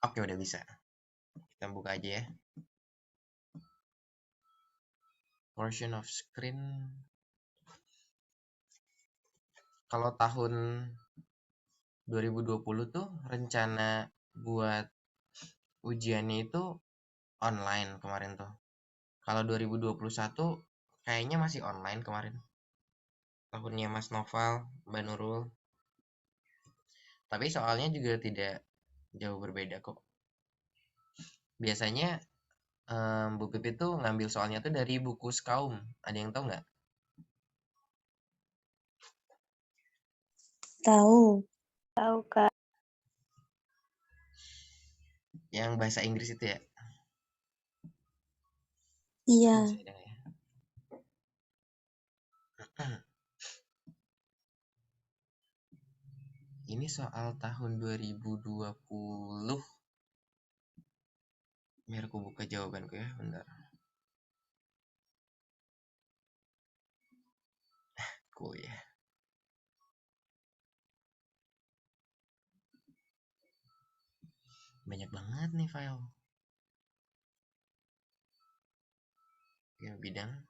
Oke, udah bisa. Kita buka aja ya. Portion of screen. Kalau tahun 2020 tuh rencana buat ujiannya itu online kemarin tuh. Kalau 2021 kayaknya masih online kemarin. Tahunnya Mas Noval, Mbak Nurul. Tapi soalnya juga tidak jauh berbeda kok. Biasanya Bu Pipit tuh ngambil soalnya tuh dari buku Skaum. Ada yang tahu nggak? Tahu. Tahu, Kak. Yang bahasa Inggris itu ya? Iya. Masih ada nggak ya? Ini soal tahun 2020. Biar aku buka jawabanku ya, bentar. Ya. Banyak banget nih file. Ya, bidang.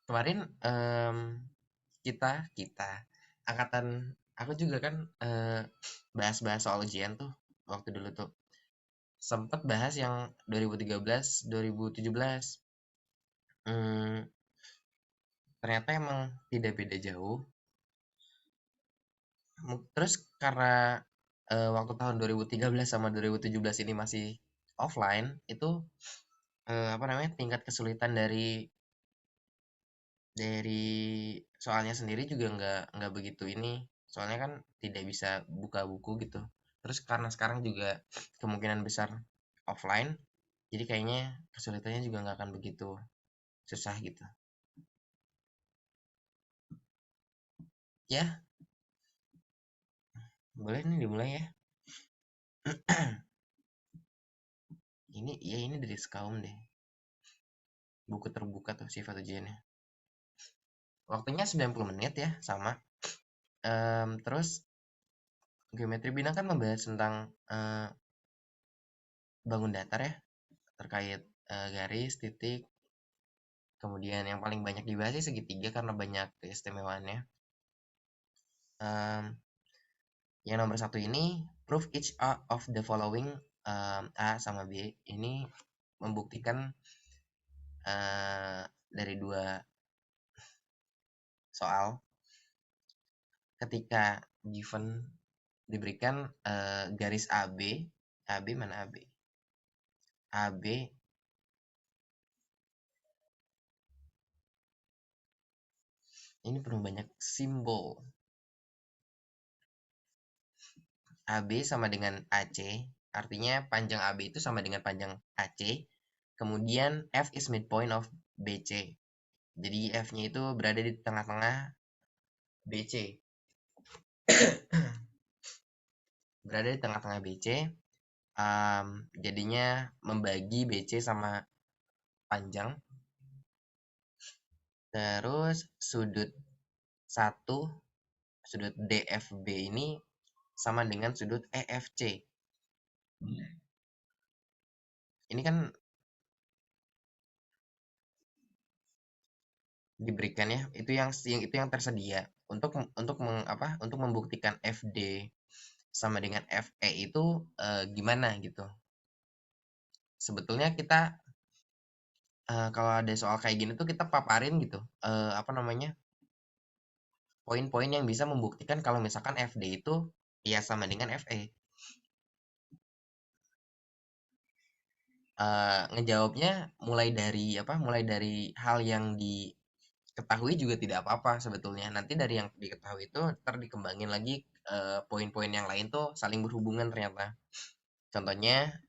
Kemarin kita angkatan aku juga kan bahas-bahas soal ujian tuh waktu dulu tuh. Sempet bahas yang 2013, 2017. Ternyata emang tidak beda jauh. Terus karena waktu tahun 2013 sama 2017 ini masih offline, itu apa namanya, tingkat kesulitan dari soalnya sendiri juga nggak begitu ini. Soalnya kan tidak bisa buka buku gitu. Terus karena sekarang juga kemungkinan besar offline, jadi kayaknya kesulitannya juga nggak akan begitu susah gitu. Ya, boleh nih dimulai ya. Ini dari Skaum deh. Buku terbuka tuh sifat ujiannya. Waktunya 90 menit ya, sama. Terus geometri bidang kan membahas tentang bangun datar ya, terkait garis, titik. Kemudian yang paling banyak dibahas sih segitiga karena banyak keistimewaannya. Yang nomor satu ini, prove each of the following. A sama B ini membuktikan dari dua soal ketika given diberikan garis AB mana AB? AB ini penuh banyak simbol. AB sama dengan AC, artinya panjang AB itu sama dengan panjang AC. Kemudian F is midpoint of BC. Jadi F-nya itu berada di tengah-tengah BC. Berada di tengah-tengah BC. Jadinya membagi BC sama panjang. Terus sudut 1, sudut DFB ini sama dengan sudut EFC. Ini kan diberikan ya, itu yang tersedia untuk membuktikan FD sama dengan FE itu gimana gitu. Sebetulnya kita kalau ada soal kayak gini tuh kita paparin gitu, apa namanya, poin-poin yang bisa membuktikan kalau misalkan FD itu ya sama dengan FE. Ngejawabnya mulai dari hal yang diketahui juga tidak apa-apa sebetulnya. Nanti dari yang diketahui itu ntar dikembangin lagi, poin-poin yang lain tuh saling berhubungan ternyata. Contohnya,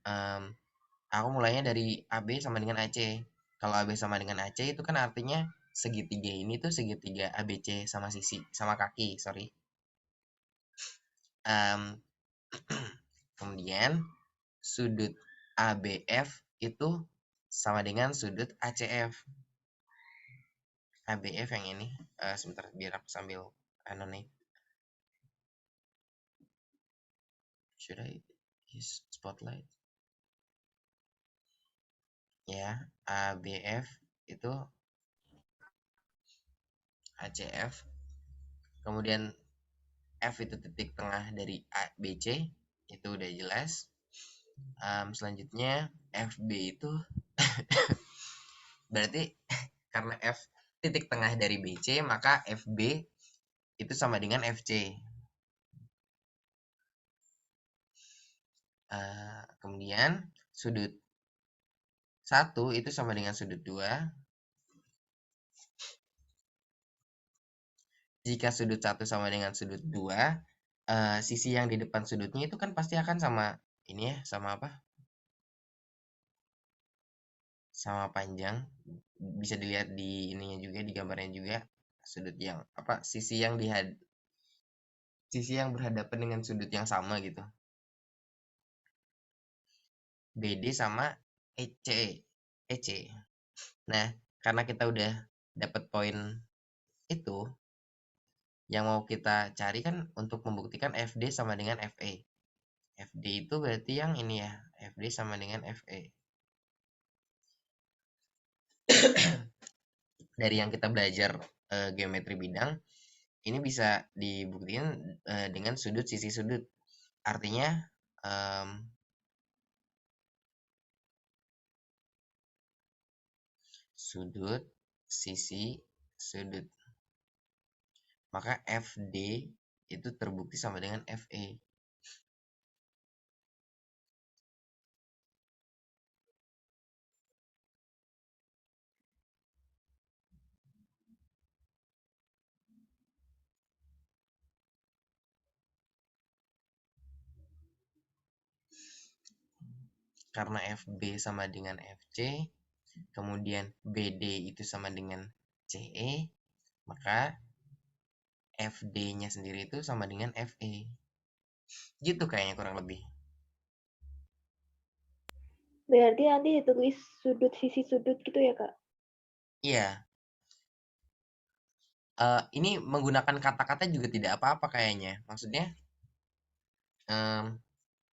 aku mulainya dari AB sama dengan AC. Kalau AB sama dengan AC itu kan artinya segitiga ini tuh segitiga ABC sama sisi sama kaki, sorry. Kemudian sudut ABF itu sama dengan sudut ACF. ABF yang ini. Sebentar biar aku sambil nih. Should I use spotlight? Ya, ABF itu ACF. Kemudian F itu titik tengah dari ABC, itu udah jelas. Selanjutnya FB itu berarti karena F titik tengah dari BC, maka FB itu sama dengan FC. Kemudian sudut 1 itu sama dengan sudut 2. Jika sudut 1 sama dengan sudut 2, sisi yang di depan sudutnya itu kan pasti akan sama ini ya, sama apa? Sama panjang. Bisa dilihat di ininya juga, di gambarnya juga. Sudut yang apa? Sisi yang berhadapan dengan sudut yang sama gitu. BD sama EC. Nah, karena kita udah dapat poin itu, yang mau kita cari kan untuk membuktikan FD sama dengan FE. FD itu berarti yang ini ya, FD sama dengan FE. Dari yang kita belajar geometri bidang, ini bisa dibuktikan dengan sudut sisi sudut. Artinya sudut sisi sudut. Maka FD itu terbukti sama dengan FE. Karena FB sama dengan FC, kemudian BD itu sama dengan CE, maka FD-nya sendiri itu sama dengan FE. Gitu kayaknya kurang lebih. Berarti nanti ditulis sudut sisi sudut gitu ya, Kak? Iya. Ini menggunakan kata-kata juga tidak apa-apa kayaknya. Maksudnya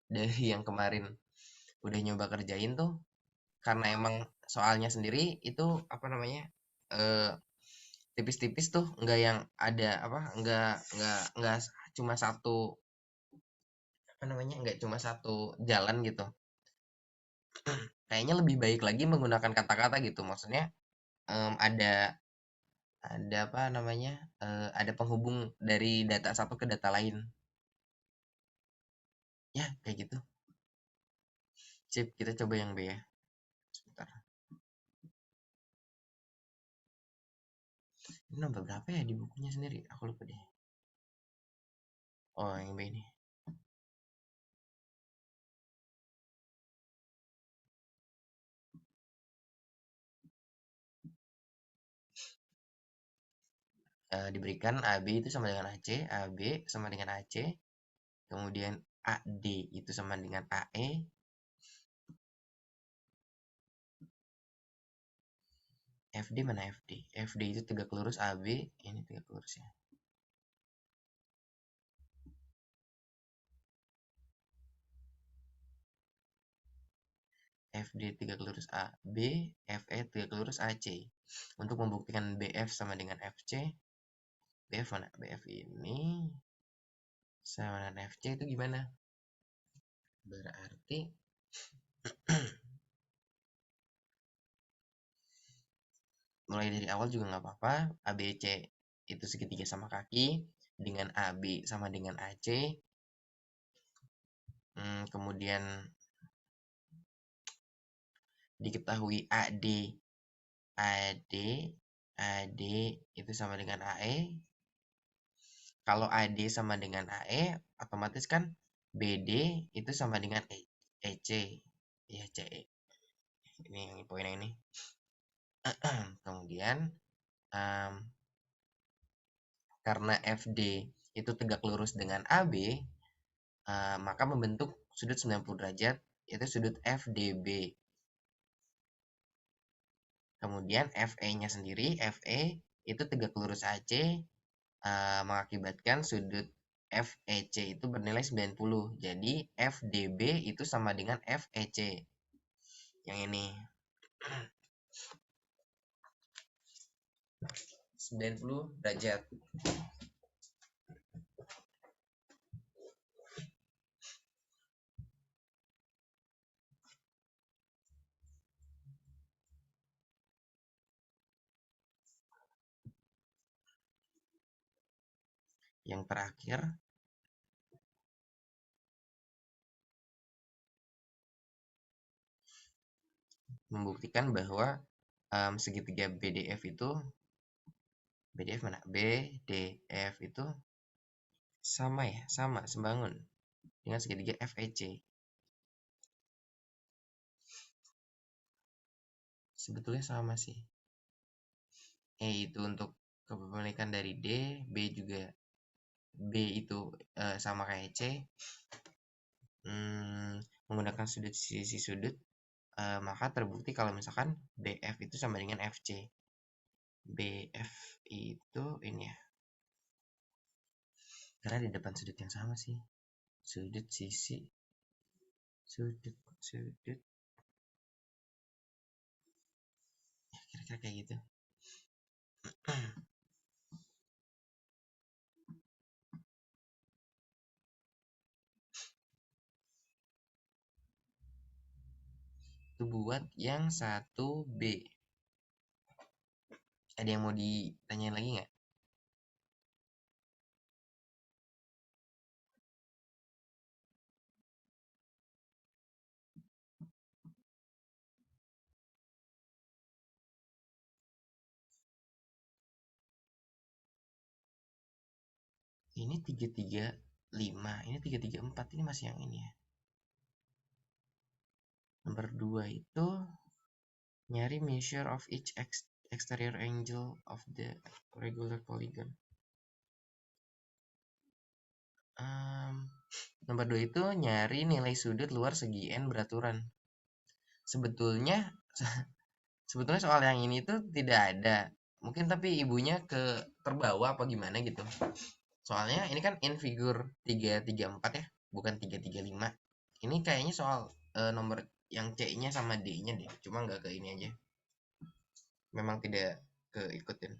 dari yang kemarin udah nyoba kerjain tuh, karena emang soalnya sendiri itu apa namanya, tipis-tipis tuh, nggak yang ada apa, nggak cuma satu apa namanya, nggak cuma satu jalan gitu. Kayaknya lebih baik lagi menggunakan kata-kata gitu. Maksudnya ada apa namanya, ada penghubung dari data satu ke data lain. Ya kayak gitu. Sip, kita coba yang B ya. Sebentar. Ini nomor berapa ya di bukunya sendiri? Aku lupa deh. Oh, yang B ini. Diberikan AB itu sama dengan AC, AB sama dengan AC, kemudian AD itu sama dengan AE, FD mana FD? FD itu tegak lurus AB, ini tegak lurus ya. FD tegak lurus AB, FE tegak lurus AC. Untuk membuktikan BF sama dengan FC, BF mana? BF ini sama dengan FC itu gimana? Berarti mulai dari awal juga nggak apa-apa. ABC itu segitiga sama kaki, dengan AB sama dengan AC. Kemudian diketahui AD itu sama dengan AE. Kalau AD sama dengan AE, otomatis kan BD itu sama dengan EC. Ya, CE. Ini yang poin ini. Kemudian karena FD itu tegak lurus dengan AB, maka membentuk sudut 90 derajat, yaitu sudut FDB. Kemudian FE-nya sendiri, FE itu tegak lurus AC mengakibatkan sudut FEC itu bernilai 90. Jadi FDB itu sama dengan FEC. Yang ini 90 derajat. Yang terakhir membuktikan bahwa segitiga BDF itu BDF itu sama ya, sama sembangun dengan segitiga FEC. Sebetulnya sama sih. E itu untuk kepemilikan dari D, B juga B itu sama kayak C. Menggunakan sudut sisi sudut, maka terbukti kalau misalkan BF itu sama dengan FC. BF itu ini ya, karena di depan sudut yang sama sih, sudut sisi sudut ya, kira-kira kayak gitu. Itu buat yang 1B. Ada yang mau ditanyain lagi nggak? Ini 335, ini 334, ini masih yang ini ya. Nomor 2 itu nyari measure of each exterior angle of the regular polygon. Nomor 2 itu nyari nilai sudut luar segi N beraturan. Sebetulnya soal yang ini tuh tidak ada. Mungkin tapi ibunya terbawa apa gimana gitu. Soalnya ini kan N figur 334 ya, bukan 335. Ini kayaknya soal nomor yang C-nya sama D-nya deh. Cuma nggak ke ini aja. Memang tidak keikutin.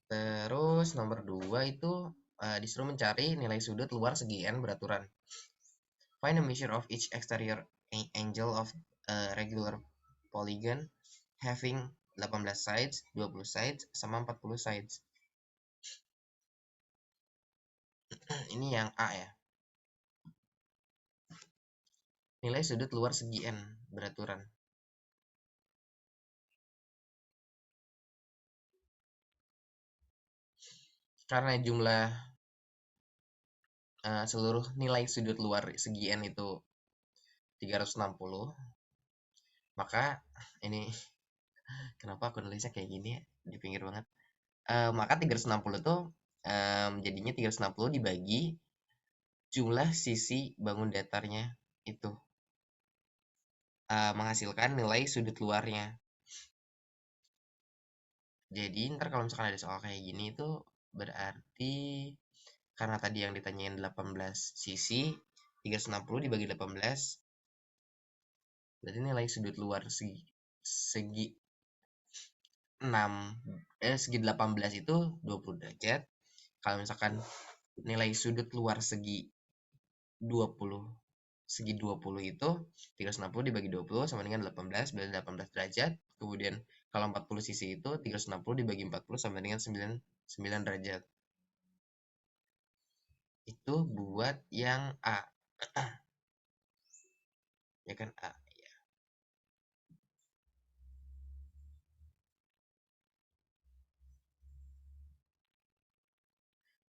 Terus nomor 2 itu disuruh mencari nilai sudut luar segi N beraturan. Find a measure of each exterior angle of a regular polygon having 18 sides, 20 sides, sama 40 sides. Ini yang A ya. Nilai sudut luar segi N beraturan. Karena jumlah seluruh nilai sudut luar segi N itu 360, maka ini kenapa aku nulisnya kayak gini ya, di pinggir banget. Maka 360 tuh jadinya 360 dibagi jumlah sisi bangun datarnya itu menghasilkan nilai sudut luarnya. Jadi ntar kalau misalkan ada soal kayak gini itu berarti karena tadi yang ditanyain 18 sisi, 360 dibagi 18 berarti nilai sudut luar segi 18 itu 20 derajat. Kalau misalkan nilai sudut luar segi 20 itu 360 dibagi 20 sama dengan 18, berarti 18 derajat. Kemudian kalau 40 sisi itu 360 dibagi 40 sama dengan 9 derajat. Itu buat yang A. Ya kan A. Ya.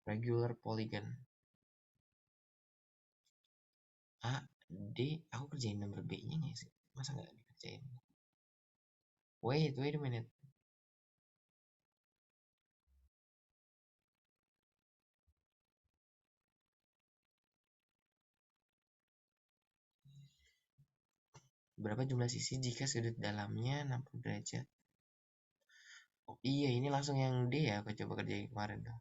Regular polygon. A, D, aku kerjain nomor B-nya nggak sih? Masa nggak dikerjain? Wait a minute. Berapa jumlah sisi jika sudut dalamnya 60 derajat? Oh iya, ini langsung yang D ya, aku coba kerjain kemarin tuh.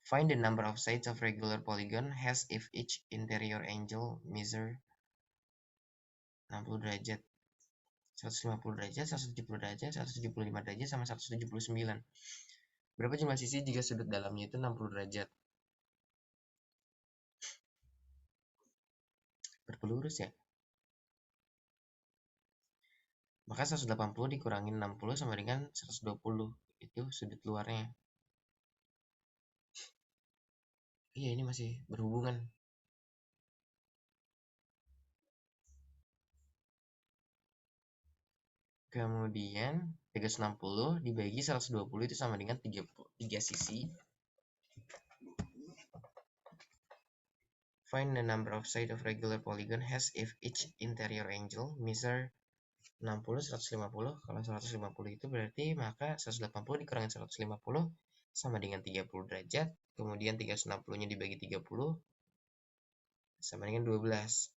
Find the number of sides of regular polygon has if each interior angle measure 60 derajat, 150 derajat, 170 derajat, 175 derajat, sama 179. Berapa jumlah sisi jika sudut dalamnya itu 60 derajat? Berpelurus ya? Maka 180 dikurangin 60 sama dengan 120. Itu sudut luarnya. Iya, ini masih berhubungan. Kemudian 360 dibagi 120 itu sama dengan 3 sisi. Find the number of sides of regular polygon has if each interior angle measure 60, 150. Kalau 150 itu berarti maka 180 dikurangin 150 sama dengan 30 derajat. Kemudian 360-nya dibagi 30 sama dengan 12.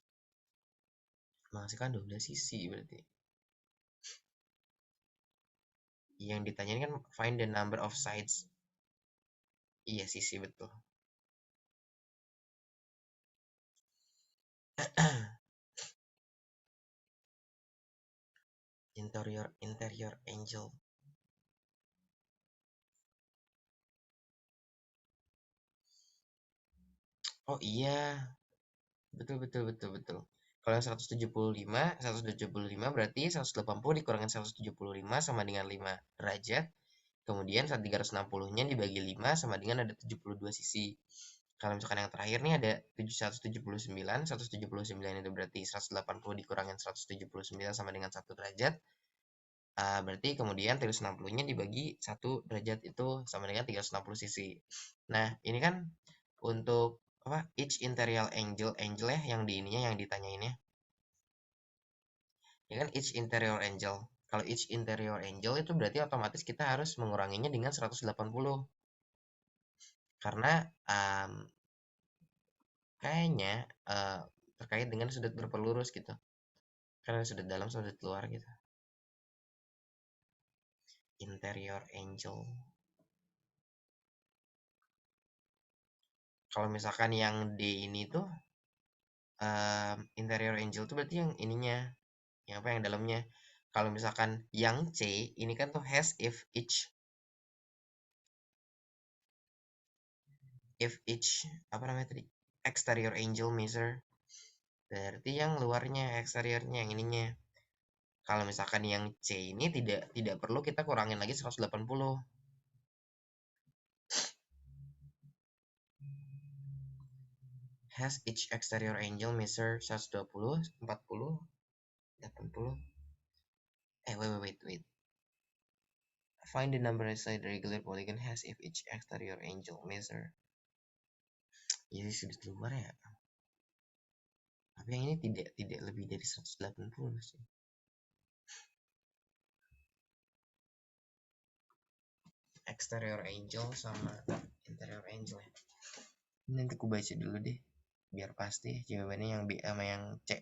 Menghasilkan 12 sisi berarti. Yang ditanyain kan find the number of sides. Iya, sisi betul. Interior angle. Oh iya, betul betul betul betul. Kalau yang 175 berarti 180 dikurangin 175 sama dengan 5 derajat. Kemudian 360-nya dibagi 5 sama dengan ada 72 sisi. Kalau misalkan yang terakhir nih ada 179, 179 itu berarti 180 dikurangin 179 sama dengan 1 derajat. Berarti kemudian 360-nya dibagi 1 derajat itu sama dengan 360 sisi. Nah, ini kan untuk apa? Each interior angle ya yang di ininya yang ditanyainnya. Ya kan each interior angle. Kalau each interior angle itu berarti otomatis kita harus menguranginya dengan 180. Karena kayaknya terkait dengan sudut berpelurus gitu. Karena sudut dalam, sudut luar gitu. Interior angle. Kalau misalkan yang D ini tuh interior angle tuh berarti yang ininya, yang apa yang dalamnya. Kalau misalkan yang C ini kan tuh has if each apa namanya tadi, exterior angle measure, berarti yang luarnya, eksteriornya, yang ininya. Kalau misalkan yang C ini tidak perlu kita kurangin lagi 180. Has each exterior angle measure 120, 40, 80. Wait. Find the number inside the regular polygon has if each exterior angle measure. Jadi sudut luar ya. Tapi yang ini tidak lebih dari 180 sih. Exterior angle sama interior angle ya. Nanti aku baca dulu deh. Biar pasti jawabannya yang B sama yang C.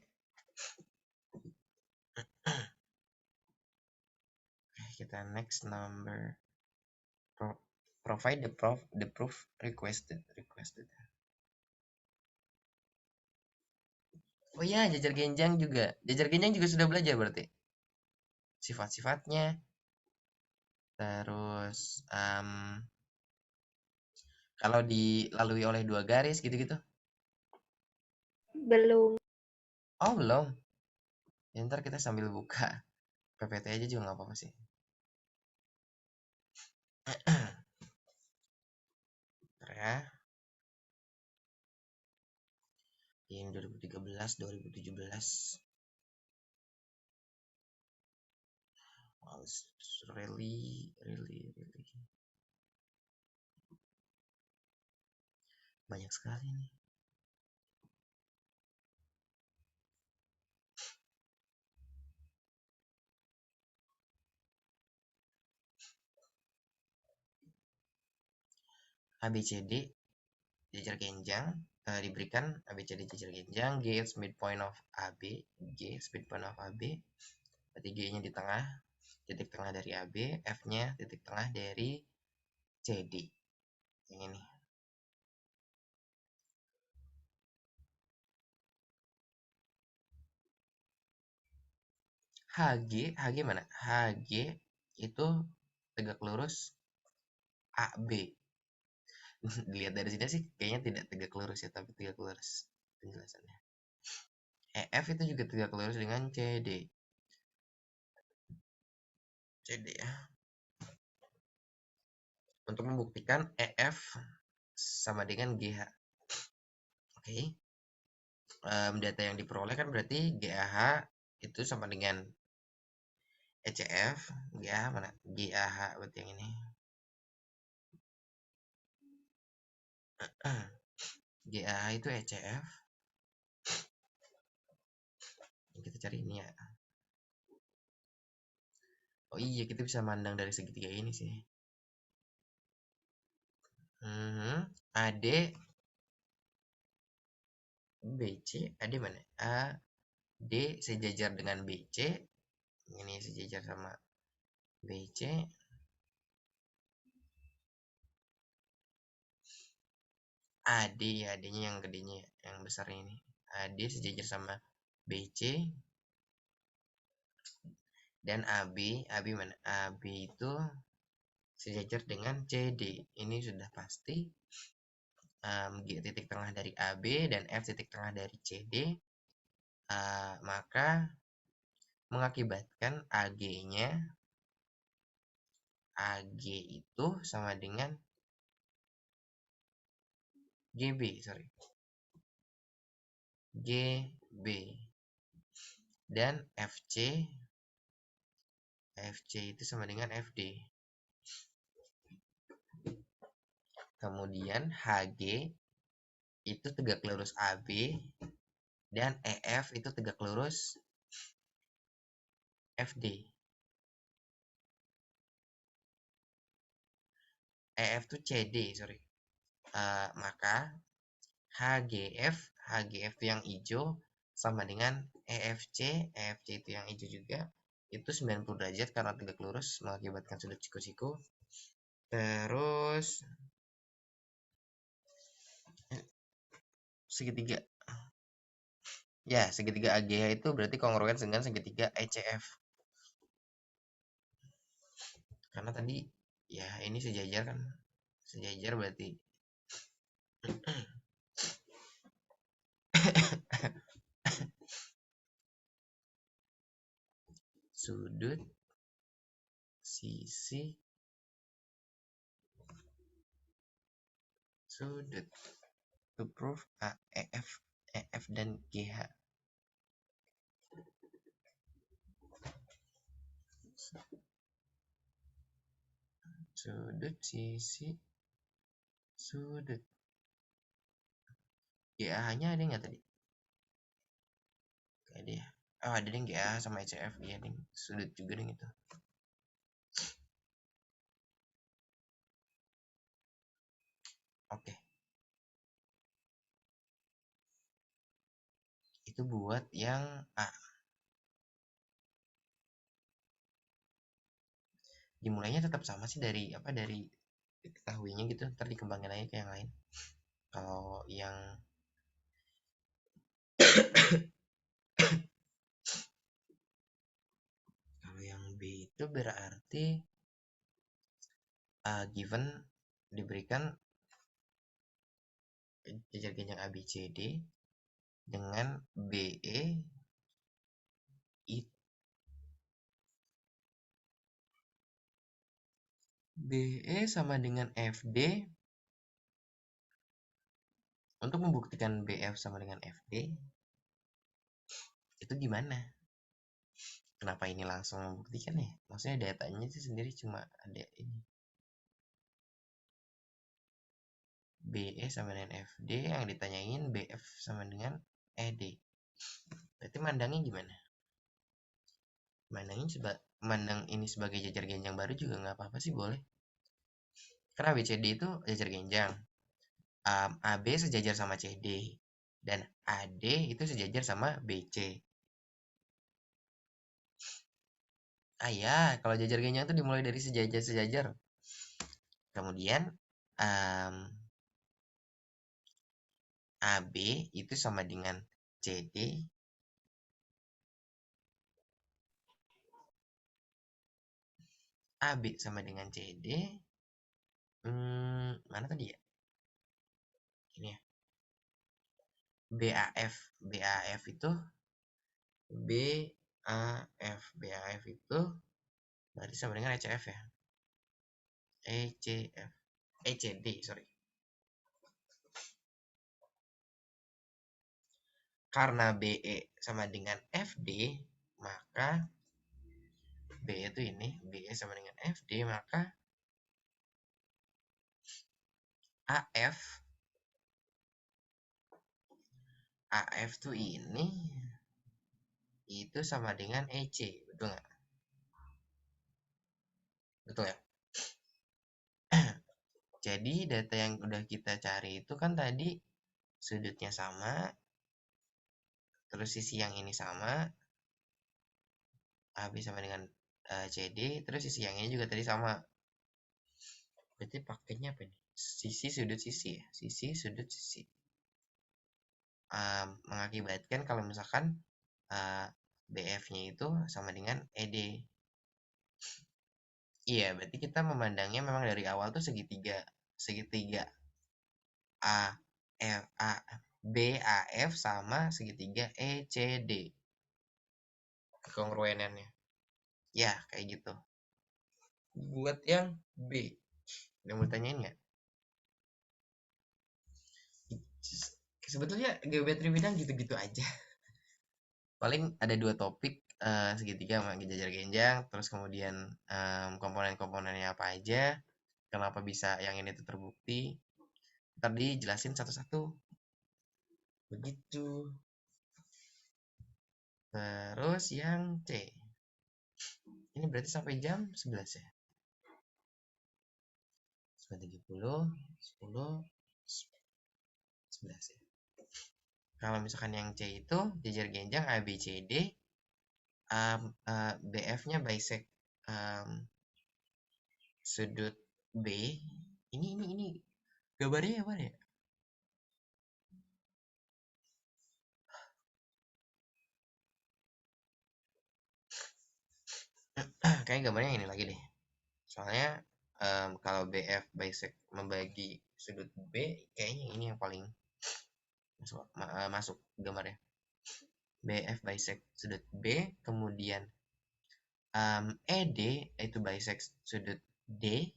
Kita next number. Provide the proof requested. Oh iya, jajar genjang juga. Jajar genjang juga sudah belajar berarti. Sifat-sifatnya. Terus kalau dilalui oleh 2 garis gitu-gitu. Belum. Oh, belum. Ya, ntar kita sambil buka PPT aja juga nggak apa-apa sih. Ntar ya. Ini 2013, 2017. Wow, it's really banyak sekali nih. ABCD jajar genjang diberikan ABCD jajar genjang, G is midpoint of AB, G is midpoint of AB, berarti G-nya di tengah. titik tengah dari AB, F-nya titik tengah dari CD. Yang ini. HG mana? HG itu tegak lurus AB. Dilihat dari sini sih kayaknya tidak tegak lurus ya, tapi tegak lurus penjelasannya. EF itu juga tegak lurus dengan CD. CD ya. Untuk membuktikan EF sama dengan GH. Oke. Data yang diperoleh kan berarti GAH itu sama dengan ECF. GAH mana? GAH berarti yang ini. GAH itu ECF. Kita cari ini ya. Oh iya, kita bisa mandang dari segitiga ini sih. AD BC, AD mana? AD sejajar dengan BC. Ini sejajar sama BC. AD ya, AD-nya yang gedenya, yang besar ini. AD sejajar sama BC. Dan AB, AB mana? AB itu sejajar dengan CD. Ini sudah pasti. G titik tengah dari AB dan F titik tengah dari CD. Maka mengakibatkan AG-nya, AG itu sama dengan GB, sorry. GB. Dan FC, FC itu sama dengan FD. Kemudian HG itu tegak lurus AB dan EF itu tegak lurus FD. EF itu CD, sorry. Maka HGF itu yang hijau sama dengan EFC itu yang hijau juga. Itu 90 derajat karena tegak lurus mengakibatkan sudut siku-siku. Terus segitiga. Ya, segitiga AGH itu berarti kongruen dengan segitiga ECF. Karena tadi ya ini sejajar kan. Sejajar berarti sudut sisi sudut to prove EF dan GH. Sudut sisi sudut. GH-nya ada nggak tadi? Gak ada ya. Oh, ada yang GH sama ECF. Iya, ding. Sudut juga ding itu. Oke. Itu buat yang A. Dimulainya tetap sama sih dari apa, dari diketahuinya gitu, ntar dikembangin aja ke yang lain. Kalau yang B itu berarti given diberikan jajar genjang ABCD dengan BE itu BE sama dengan FD. Untuk membuktikan BF sama dengan FD itu gimana? Kenapa ini langsung membuktikan ya? Maksudnya datanya sih sendiri cuma ada ini. BE sama dengan FD, yang ditanyain BF sama dengan ED. Berarti mandangnya gimana? Mandang ini sebagai jajar genjang baru juga nggak apa-apa sih, boleh. Karena BCD itu jajar genjang. AB sejajar sama CD. Dan AD itu sejajar sama BC. Ya, kalau jajar genjang itu dimulai dari sejajar-sejajar. Kemudian em, AB itu sama dengan CD. AB sama dengan CD. Mana tadi ya? Ini ya. BAF. BAF itu BAF itu berarti sama dengan ECF ya. ECF. ECD, sorry. Karena BE sama dengan FD, maka BE itu ini, BE sama dengan FD, maka AF AF tuh ini itu sama dengan EC, betul nggak? Betul ya? Jadi data yang udah kita cari itu kan tadi sudutnya sama, terus sisi yang ini sama, AB sama dengan CD, terus sisi yang ini juga tadi sama. Berarti pakainya apa nih? Sisi sudut sisi ya, sisi sudut sisi. Mengakibatkan kalau misalkan BF-nya itu sama dengan ED. Iya, berarti kita memandangnya memang dari awal tuh segitiga, segitiga A F A BAF sama segitiga ECD. Kekongruenannya. Ya, kayak gitu. Buat yang B, ada mau tanyain nggak? Sebetulnya geometri bidang gitu-gitu aja. Paling ada dua topik, segitiga sama jajar genjang, terus kemudian komponen-komponennya apa aja, kenapa bisa yang ini tuh terbukti. Ntar dijelasin satu-satu. Begitu. Terus yang C. Ini berarti sampai jam 11 ya? 9.30, 10, 11 ya. Kalau misalkan yang C itu jajar genjang A, B, C, D, BF-nya bisect sudut B. Ini gambarnya apa ya? Kayaknya gambarnya ini lagi deh. Soalnya kalau BF bisect membagi sudut B, kayaknya ini yang paling masuk gambarnya. BF bisect sudut B, kemudian ED itu bisect sudut D,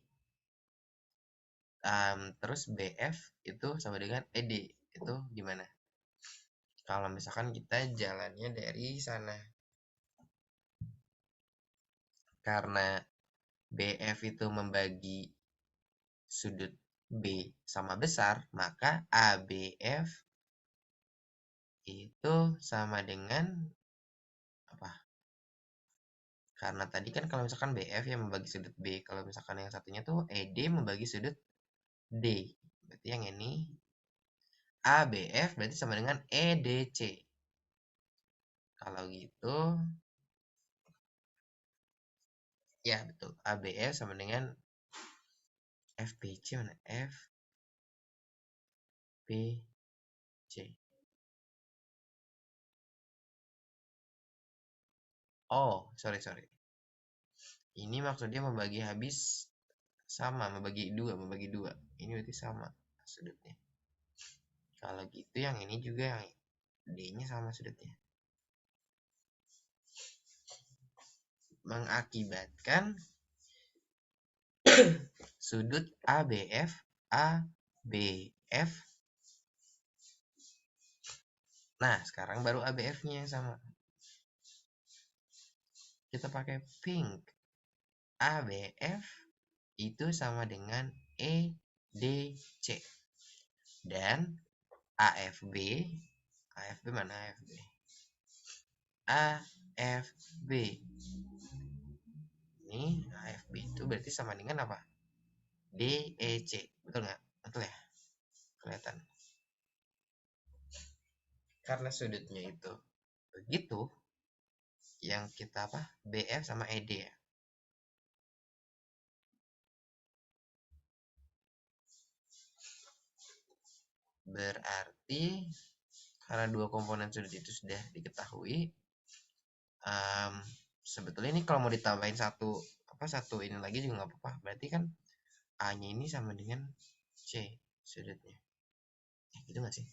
terus BF itu sama dengan ED. Itu gimana? Kalau misalkan kita jalannya dari sana. Karena BF itu membagi sudut B sama besar, maka ABF itu sama dengan apa? Karena tadi kan kalau misalkan BF yang membagi sudut B, kalau misalkan yang satunya tuh ED membagi sudut D. Berarti yang ini ABF berarti sama dengan EDC. Kalau gitu, ya betul. ABF sama dengan FBC mana? FBC. Oh, sorry. Ini maksudnya membagi habis sama, membagi dua. Ini berarti sama sudutnya. Kalau gitu yang ini juga yang D-nya sama sudutnya. Mengakibatkan sudut ABF ABF. Nah, sekarang baru ABF-nya yang sama. Kita pakai pink. ABF itu sama dengan EDC. Dan AFB mana AFB? AFB. Ini AFB itu berarti sama dengan apa? DEC. Betul nggak? Betul ya? Kelihatan. Karena sudutnya itu begitu, yang kita apa? BF sama ED ya. Berarti karena dua komponen sudut itu sudah diketahui, um, sebetulnya ini kalau mau ditambahin satu ini lagi juga nggak apa-apa. Berarti kan A-nya ini sama dengan C sudutnya. Gitu nggak sih?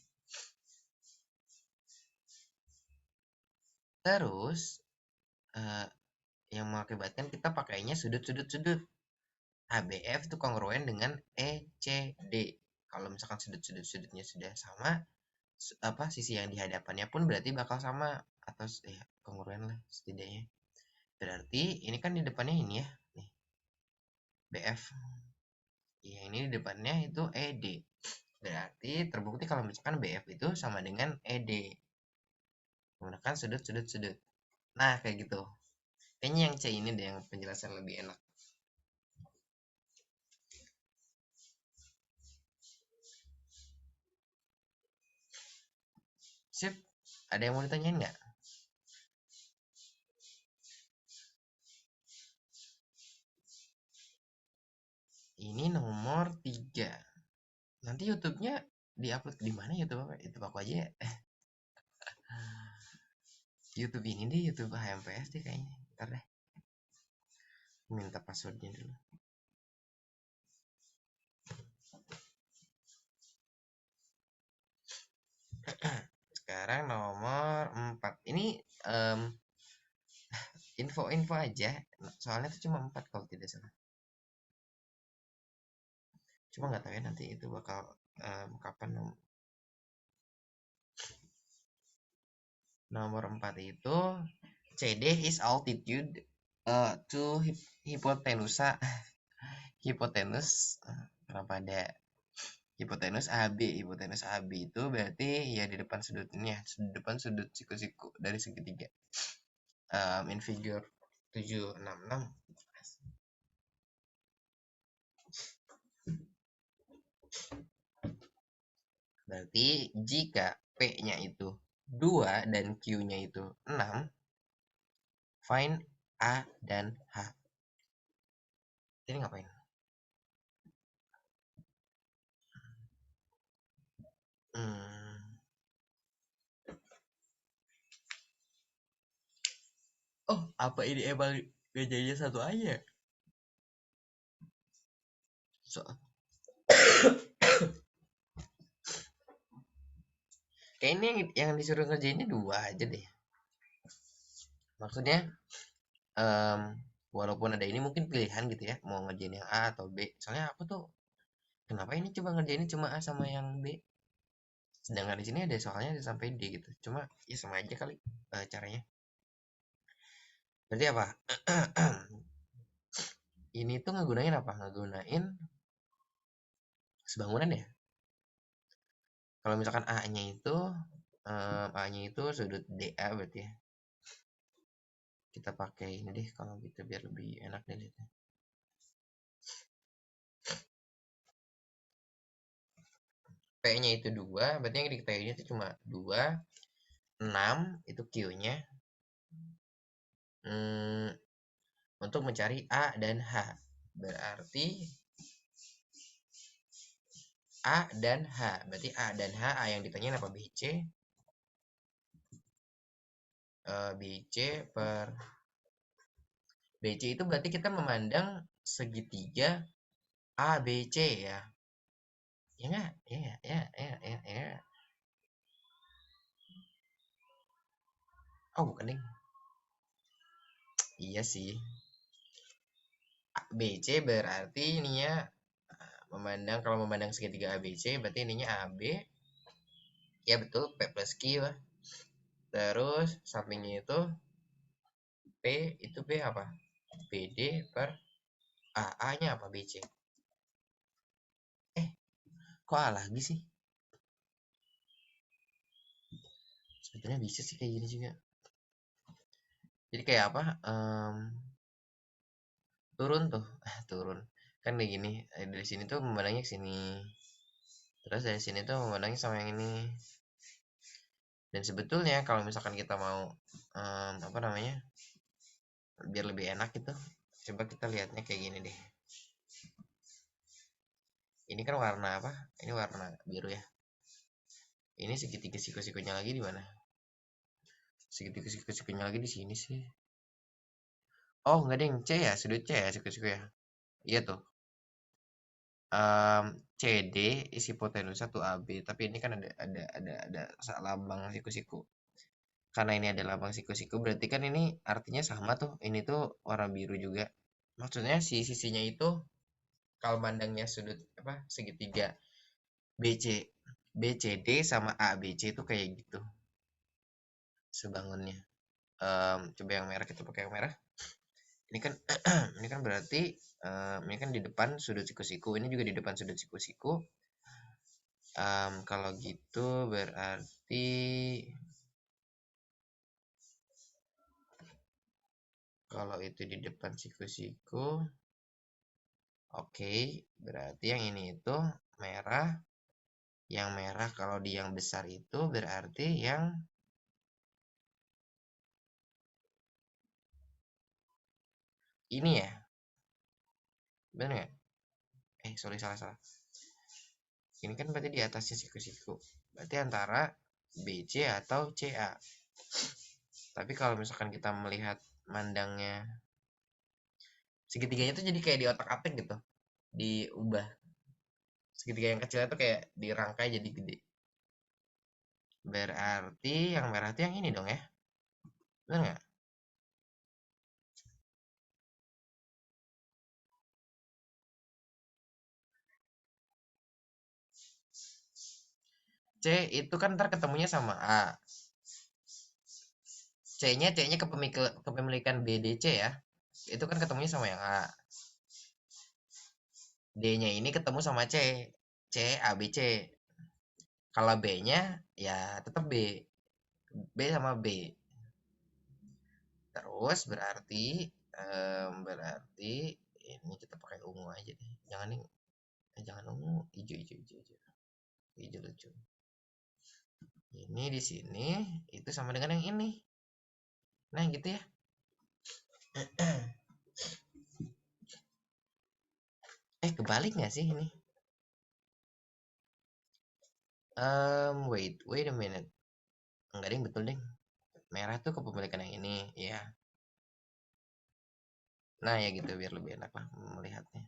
Terus uh, yang mengakibatkan kita pakainya sudut-sudut-sudut. ABF itu kongruen dengan ECD. Kalau misalkan sudut-sudutnya sudah sama, apa sisi yang di hadapannya pun berarti bakal sama atau ya kongruen lah setidaknya. Berarti ini kan di depannya ini ya, nih BF. Yang ini di depannya itu ED. Berarti terbukti kalau misalkan BF itu sama dengan ED. Menggunakan sudut-sudut-sudut. Nah, kayak gitu. Kayaknya yang C ini deh yang penjelasan lebih enak. Sip, ada yang mau ditanyain nggak? Ini nomor 3. Nanti YouTube-nya diupload di mana YouTube apa? YouTube aku aja ya. YouTube ini deh, YouTube HMPS deh kayaknya. Ntar deh. Minta passwordnya dulu. Sekarang nomor 4. Ini info-info aja. Soalnya itu cuma 4 kalau tidak salah. Cuma nggak tahu ya nanti itu bakal kapan nomor 4 itu CD is altitude to hypotenusa hipotenus pada hipotenus AB itu berarti ya di depan sudut ini ya, depan sudut siku-siku dari segitiga in figure 766. Berarti jika P-nya itu 2 dan Q-nya itu 6, find A dan H. Ini ngapain? Oh, apa ini emang gajahnya satu aja? So, kayaknya yang disuruh ngerjainnya 2 aja deh. Maksudnya, walaupun ada ini mungkin pilihan gitu ya, mau ngerjain yang A atau B. Soalnya aku tuh, kenapa ini coba ngerjainnya cuma A sama yang B? Sedangkan di sini ada soalnya ada sampai D gitu. Cuma ya sama aja kali caranya. Berarti apa? Ini tuh ngegunain apa? Ngegunain sebangunan ya. Kalau misalkan A-nya itu sudut DA berarti ya. Kita pakai ini deh kalau gitu biar lebih enak deh lihatnya. P-nya itu 2, berarti yang diketahuinya itu cuma 2. 6 itu Q-nya. Untuk mencari A dan H. Berarti A dan H. Berarti A dan H, A yang ditanyain apa? BC. BC per BC itu berarti kita memandang segitiga ABC ya. Ya enggak? Ya. Oh, bukan deh. Iya sih. BC berarti ininya kalau memandang segitiga ABC berarti ininya AB. Ya betul, P plus Q lah. Terus sampingnya itu P itu P apa? BD per A. A-nya apa? BC. Kok A lagi sih? Sebetulnya bisa sih kayak gini juga. Jadi kayak apa? Turun tuh. Turun. Kan kayak gini. Dari sini tuh memandangnya ke sini. Terus dari sini tuh memandangnya sama yang ini. Dan sebetulnya kalau misalkan kita mau apa namanya, biar lebih enak gitu, coba kita lihatnya kayak gini deh. Ini kan warna apa? Ini warna biru ya. Ini segitiga siku-sikunya lagi di mana? Segitiga siku-sikunya lagi di sini sih. Oh, enggak deh, C ya, sudut C ya, siku-siku ya. Iya tuh. CD isi hipotenus 1 AB, tapi ini kan ada lambang siku-siku. Karena ini ada lambang siku-siku, berarti kan ini artinya sama tuh. Ini tuh warna biru juga. Maksudnya si sisinya itu kalau mandangnya sudut apa segitiga BC BCD sama ABC itu kayak gitu sebangunnya. Coba yang merah, kita pakai yang merah. Ini kan ini kan berarti ini kan di depan sudut siku-siku, ini juga di depan sudut siku-siku. Kalau gitu berarti kalau itu di depan siku-siku, oke, berarti yang ini itu merah. Yang merah kalau di yang besar itu berarti yang ini ya, bener nggak? Sorry, salah salah. Ini kan berarti di atasnya siku-siku. Berarti antara BC atau CA. Tapi kalau misalkan kita melihat mandangnya segitiganya tuh jadi kayak di otak-atik gitu. Diubah. Segitiga yang kecil itu kayak dirangkai jadi gede. Berarti yang merah itu yang ini dong ya. Bener nggak? C itu kan ntar ketemunya sama A. C-nya kepemilikan BDC ya. Itu kan ketemunya sama yang A. D-nya ini ketemu sama C. C, A, B, C. Kalau B-nya ya tetap B. B sama B. Terus berarti ini kita pakai ungu aja deh. Jangan ungu, hijau hijau hijau hijau. Hijau lucu. Ini di sini itu sama dengan yang ini. Nah, gitu ya. Kebalik nggak sih ini? Wait a minute. Enggak ding, betul ding. Merah tuh kepemilikan yang ini, ya. Nah, ya gitu biar lebih enak lah melihatnya.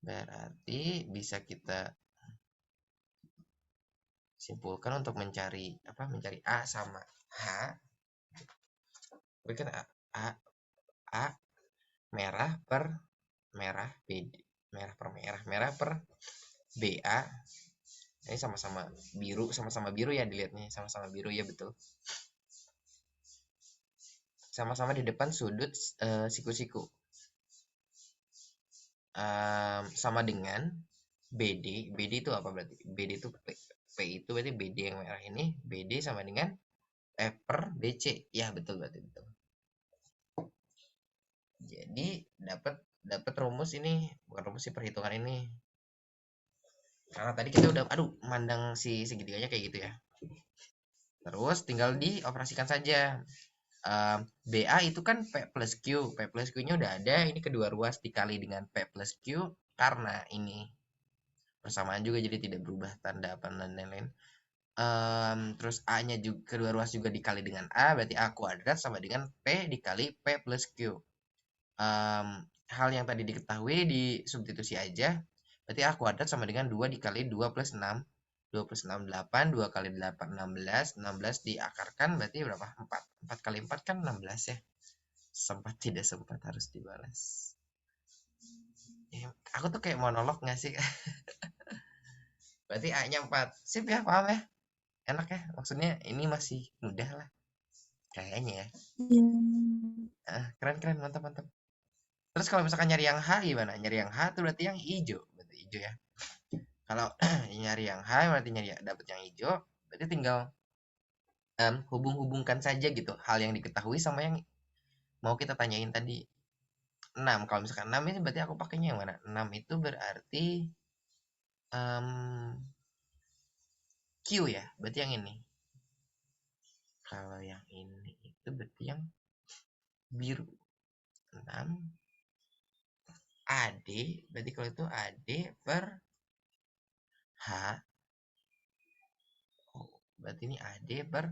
Berarti bisa kita simpulkan untuk mencari apa? Mencari A sama H. Ini kan A merah per merah BD, merah per BA. Ini sama-sama biru ya dilihatnya, sama-sama biru ya betul. Sama-sama di depan sudut siku-siku. Sama dengan BD itu apa berarti? BD itu P itu berarti BD yang merah ini, BD sama dengan per BC. Ya, betul berarti betul. Jadi dapat rumus ini, bukan rumus sih, perhitungan ini. Karena tadi kita udah mandang si segitiganya kayak gitu ya. Terus tinggal dioperasikan saja. BA itu kan P plus Q. P plus Q-nya udah ada. Ini kedua ruas dikali dengan P plus Q. Karena ini persamaan juga jadi tidak berubah tanda apa dan lain-lain. Terus A-nya juga, kedua ruas juga dikali dengan A. Berarti A kuadrat sama dengan P dikali P plus Q. Hal yang tadi diketahui disubstitusi aja. Berarti A kuadrat sama dengan 2 dikali 2 plus 6. 2 plus 6, 8. 2 kali 8, 16. 16 diakarkan berarti berapa? 4. 4 kali 4 kan 16 ya. Sempat tidak sempat harus dibalas. Aku tuh kayak monolog gak sih? Berarti A-nya 4. Sip ya, paham ya? Enak ya? Maksudnya ini masih mudah lah. Kayaknya ya. Iya. Keren, mantap, mantap. Terus kalau misalkan nyari yang H gimana? Nyari yang H tuh berarti yang hijau. Berarti hijau ya. Kalau nyari yang H berarti dapet yang hijau. Berarti tinggal hubung-hubungkan saja gitu. Hal yang diketahui sama yang mau kita tanyain tadi. 6. Kalau misalkan 6 ini berarti aku pakainya yang mana? 6 itu berarti Q ya, berarti yang ini. Kalau yang ini itu berarti yang biru. 6 AD, berarti kalau itu AD per H. Oh, berarti ini AD per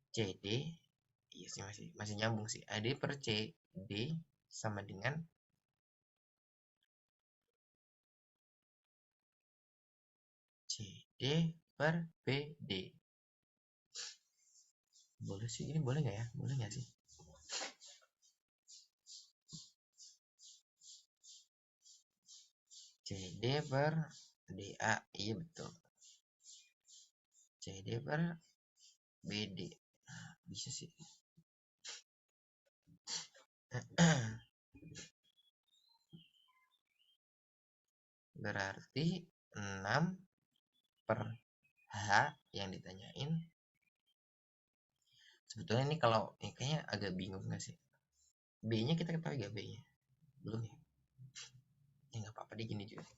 CD. Iya sih, masih nyambung sih. AD per CD sama dengan CD per BD. Boleh sih, ini boleh nggak ya? Boleh nggak sih? CD per DA, iya betul. CD per BD. Nah, bisa sih. Berarti 6 per H yang ditanyain. Sebetulnya ini kalau ini kayaknya agak bingung nggak sih? B-nya kita ketahui gak B-nya? Belum ya? Ya nggak apa-apa deh gini juga.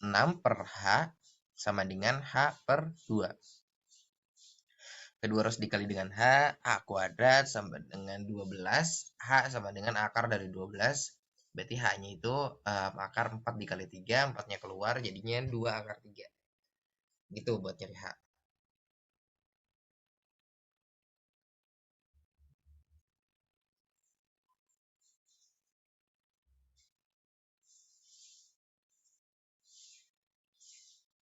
6 per H sama dengan H per 2. Kedua harus dikali dengan H, A kuadrat sama dengan 12. H sama dengan akar dari 12. Berarti H-nya itu akar 4 dikali 3, 4-nya keluar, jadinya 2 akar 3. Gitu buat nyari H.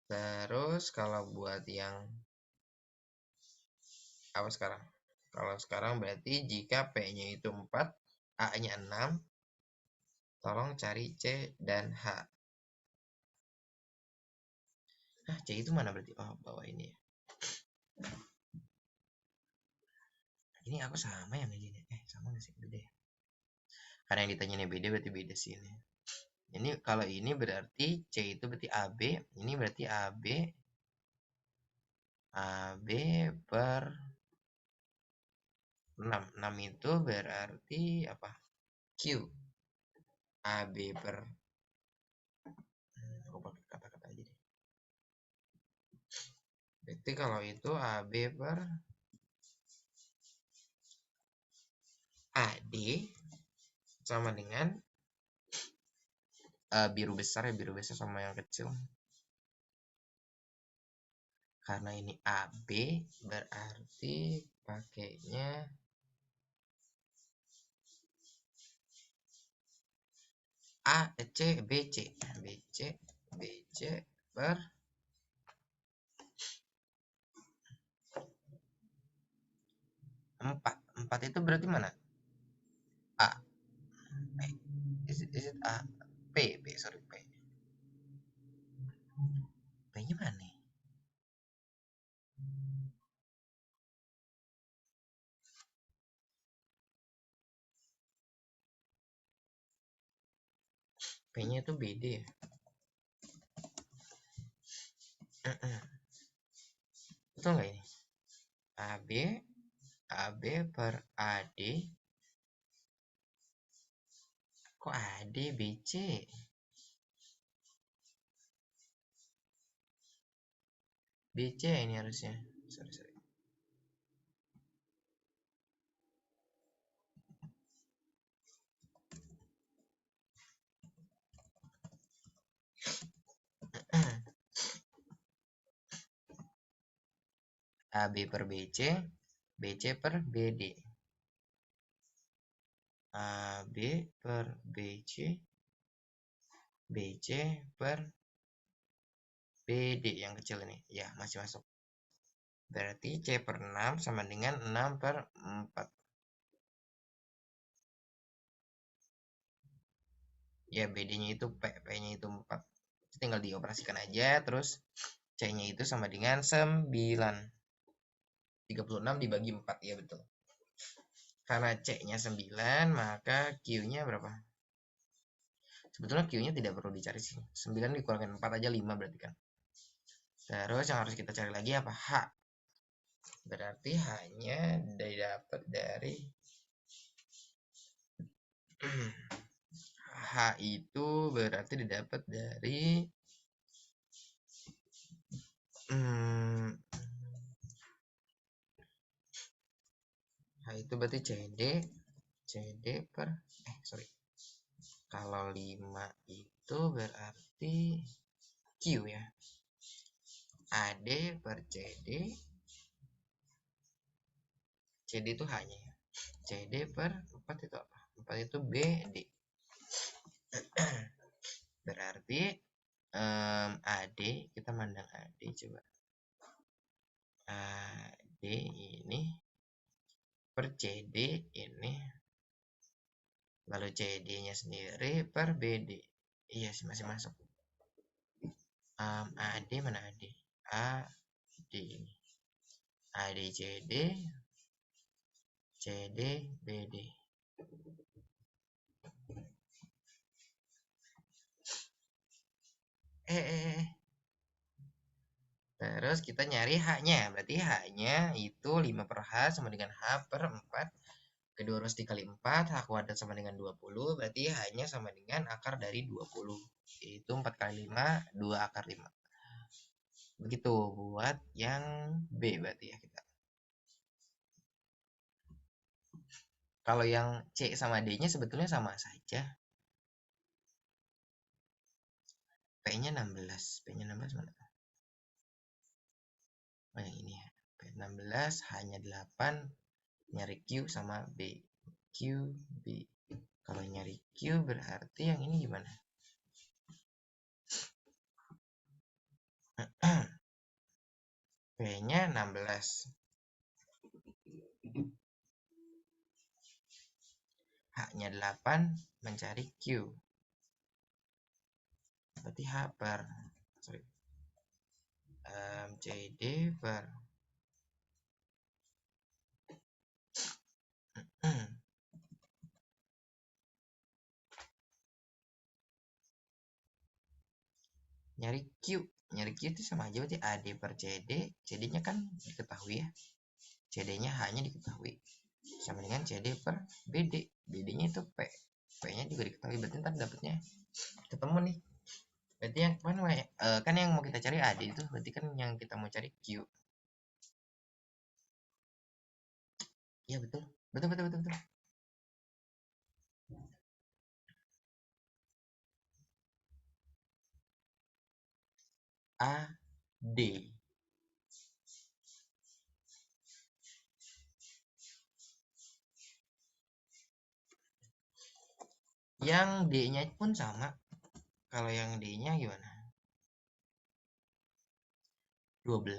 Terus kalau buat yang apa sekarang? Kalau sekarang berarti jika P-nya itu 4, A-nya 6, tolong cari C dan H. Nah, C itu mana berarti? Oh, bawah ini ya. Ini aku sama yang ini. Sama nggak sih? Beda ya? Karena yang ditanyanya beda berarti beda sih ini. Ini kalau ini berarti C itu berarti AB. Ini berarti AB. AB per 6. 6 itu berarti apa? Q. AB per aku pakai kata-kata aja deh. Berarti kalau itu AB per AD sama dengan biru besar ya, biru besar sama yang kecil. Karena ini AB berarti pakainya AC BC. BC BC per 4. 4 itu berarti mana? A. Is it A? P, sorry, P. P-nya mana? P-nya itu BD ya. Betul nggak ini? AB AB per AD. Kok AD BC? BC ini harusnya. Sorry. AB per BC, BC per BD. AB per BC, BC per BD yang kecil ini. Ya, masih masuk. Berarti C per 6 sama dengan 6 per 4. Ya, BD-nya itu P, P-nya itu 4. Tinggal dioperasikan aja, terus C-nya itu sama dengan 9. 36 dibagi 4, ya betul. Karena C-nya 9, maka Q-nya berapa? Sebetulnya Q-nya tidak perlu dicari sih. 9 dikurangin 4 aja 5 berarti kan. Terus yang harus kita cari lagi apa? H. Berarti hanya didapat dari H itu berarti didapat dari hmm, H itu berarti CD per sorry. Kalau 5 itu berarti Q ya. AD per CD itu hanya ya. CD per 4 itu apa? 4 itu BD. Berarti AD, kita mandang AD coba. AD ini per CD ini, lalu CD-nya sendiri per BD. Iya sih, masih masuk. AD mana AD? AD ini. AD CD, CD BD. Terus kita nyari H-nya. Berarti H-nya itu 5 per H sama dengan H per 4. Kedua harus dikali 4, H kuadrat sama dengan 20. Berarti H-nya sama dengan akar dari 20. Itu 4 kali 5, 2 akar 5. Begitu buat yang B berarti ya kita. Kalau yang C sama D-nya sebetulnya sama saja. P-nya 16. P-nya 16 mana? Oh yang ini ya. P16 hanya 8. Nyari Q sama B. Q, B. Kalau nyari Q berarti yang ini gimana? P-nya 16. H-nya 8, mencari Q. Berarti H per, sorry, CD per nyari Q. Nyari Q itu sama aja berarti AD per CD. CD-nya kan diketahui ya. CD-nya H-nya diketahui. Sama dengan CD per BD. BD-nya itu P. P-nya juga diketahui. Berarti ntar dapatnya ketemu nih. Berarti yang mana kan yang mau kita cari AD itu berarti kan yang kita mau cari Q. Iya betul. Betul betul betul betul. AD. Yang D-nya pun sama. Kalau yang D-nya gimana? 12,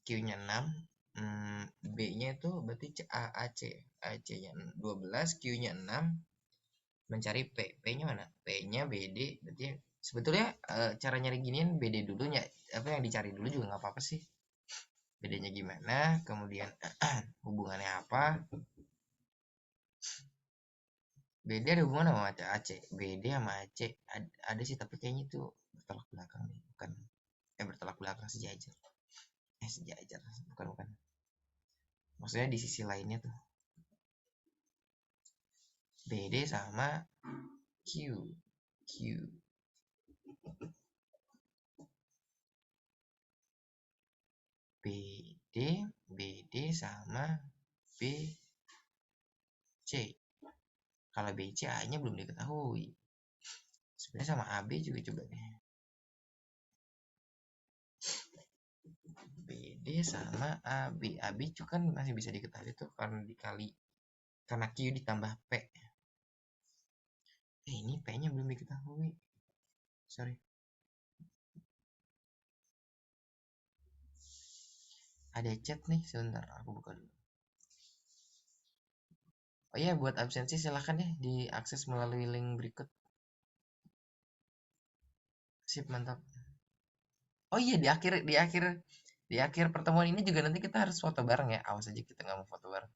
Q-nya 6, B-nya itu berarti AC. AC-nya 12, Q-nya 6, mencari P. P-nya mana? P-nya BD. Berarti sebetulnya cara nyari ginian BD dulu ya. Apa yang dicari dulu juga nggak apa-apa sih. BD-nya gimana? Kemudian hubungannya apa? BD ada hubungan sama AC. BD sama AC ada sih tapi kayaknya itu bertolak belakang nih. Bukan bertolak belakang sejajar. Sejajar. Bukan. Maksudnya di sisi lainnya tuh. BD sama Q. Q. BD sama BC. Kalau BC A-nya belum diketahui. Sebenarnya sama AB juga coba deh. BD sama AB. AB itu kan masih bisa diketahui tuh karena dikali karena Q ditambah P. Ini P-nya belum diketahui. Sorry. Ada chat nih, sebentar aku buka dulu. Oh iya, buat absensi silahkan ya diakses melalui link berikut. Sip, mantap. Oh iya, di akhir pertemuan ini juga nanti kita harus foto bareng ya. Awas aja kita nggak mau foto bareng.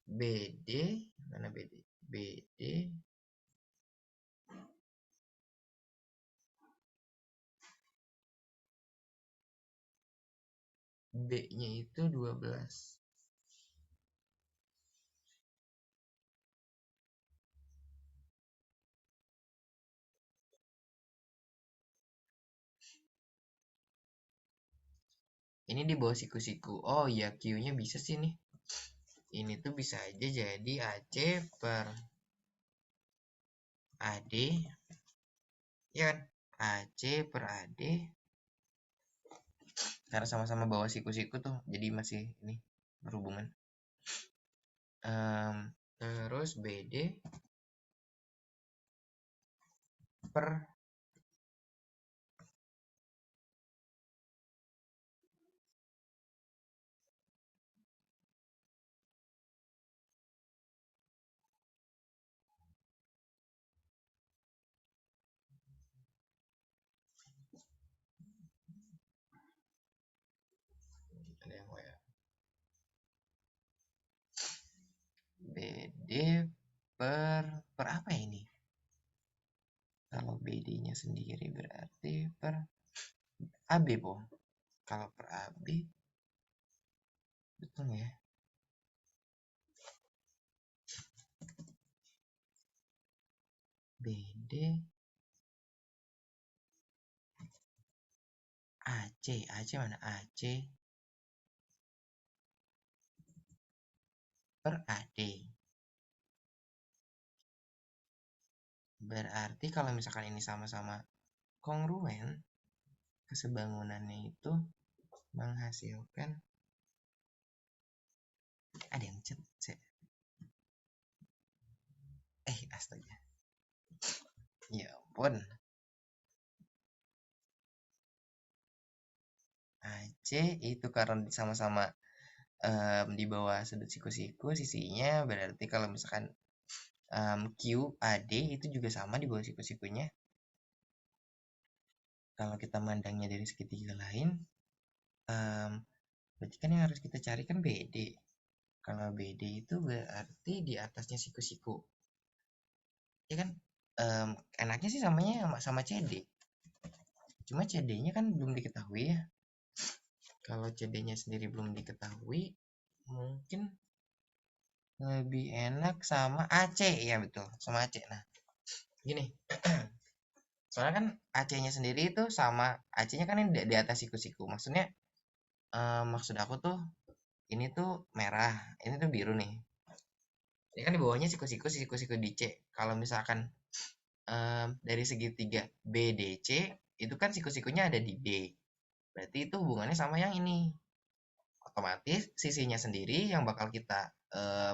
BD mana BD? BD B-nya itu 12. Ini di bawah siku-siku. Oh iya, Q-nya bisa sih nih. Ini tuh bisa aja jadi AC per AD, ya kan? AC per AD, karena sama-sama bawah siku-siku tuh, jadi masih ini berhubungan. Terus BD per ada yang WA. BD per apa ya ini? Kalau BD-nya sendiri berarti per AB, po. Kalau per AB, betul nggak ya? BD AC, AC mana? AC per AD. Berarti kalau misalkan ini sama-sama kongruen, kesebangunannya itu menghasilkan, ada yang chat, astaga, ya ampun. AC itu karena sama-sama di bawah sudut siku-siku sisinya, berarti kalau misalkan QAD itu juga sama di bawah siku-sikunya. Kalau kita mandangnya dari segitiga lain, berarti kan yang harus kita cari kan BD. Kalau BD itu berarti di atasnya siku-siku, ya kan? Enaknya sih samanya sama CD, cuma CD-nya kan belum diketahui ya. Kalau CD-nya sendiri belum diketahui, mungkin lebih enak sama AC, ya betul, sama AC. Nah, gini, soalnya kan AC-nya sendiri itu sama, AC-nya kan ini di atas siku-siku. Maksudnya, maksud aku tuh, ini tuh merah, ini tuh biru nih. Ini kan di bawahnya siku-siku, siku-siku di C. Kalau misalkan dari segitiga BDC, itu kan siku-sikunya ada di D. Berarti itu hubungannya sama yang ini. Otomatis sisinya sendiri yang bakal kita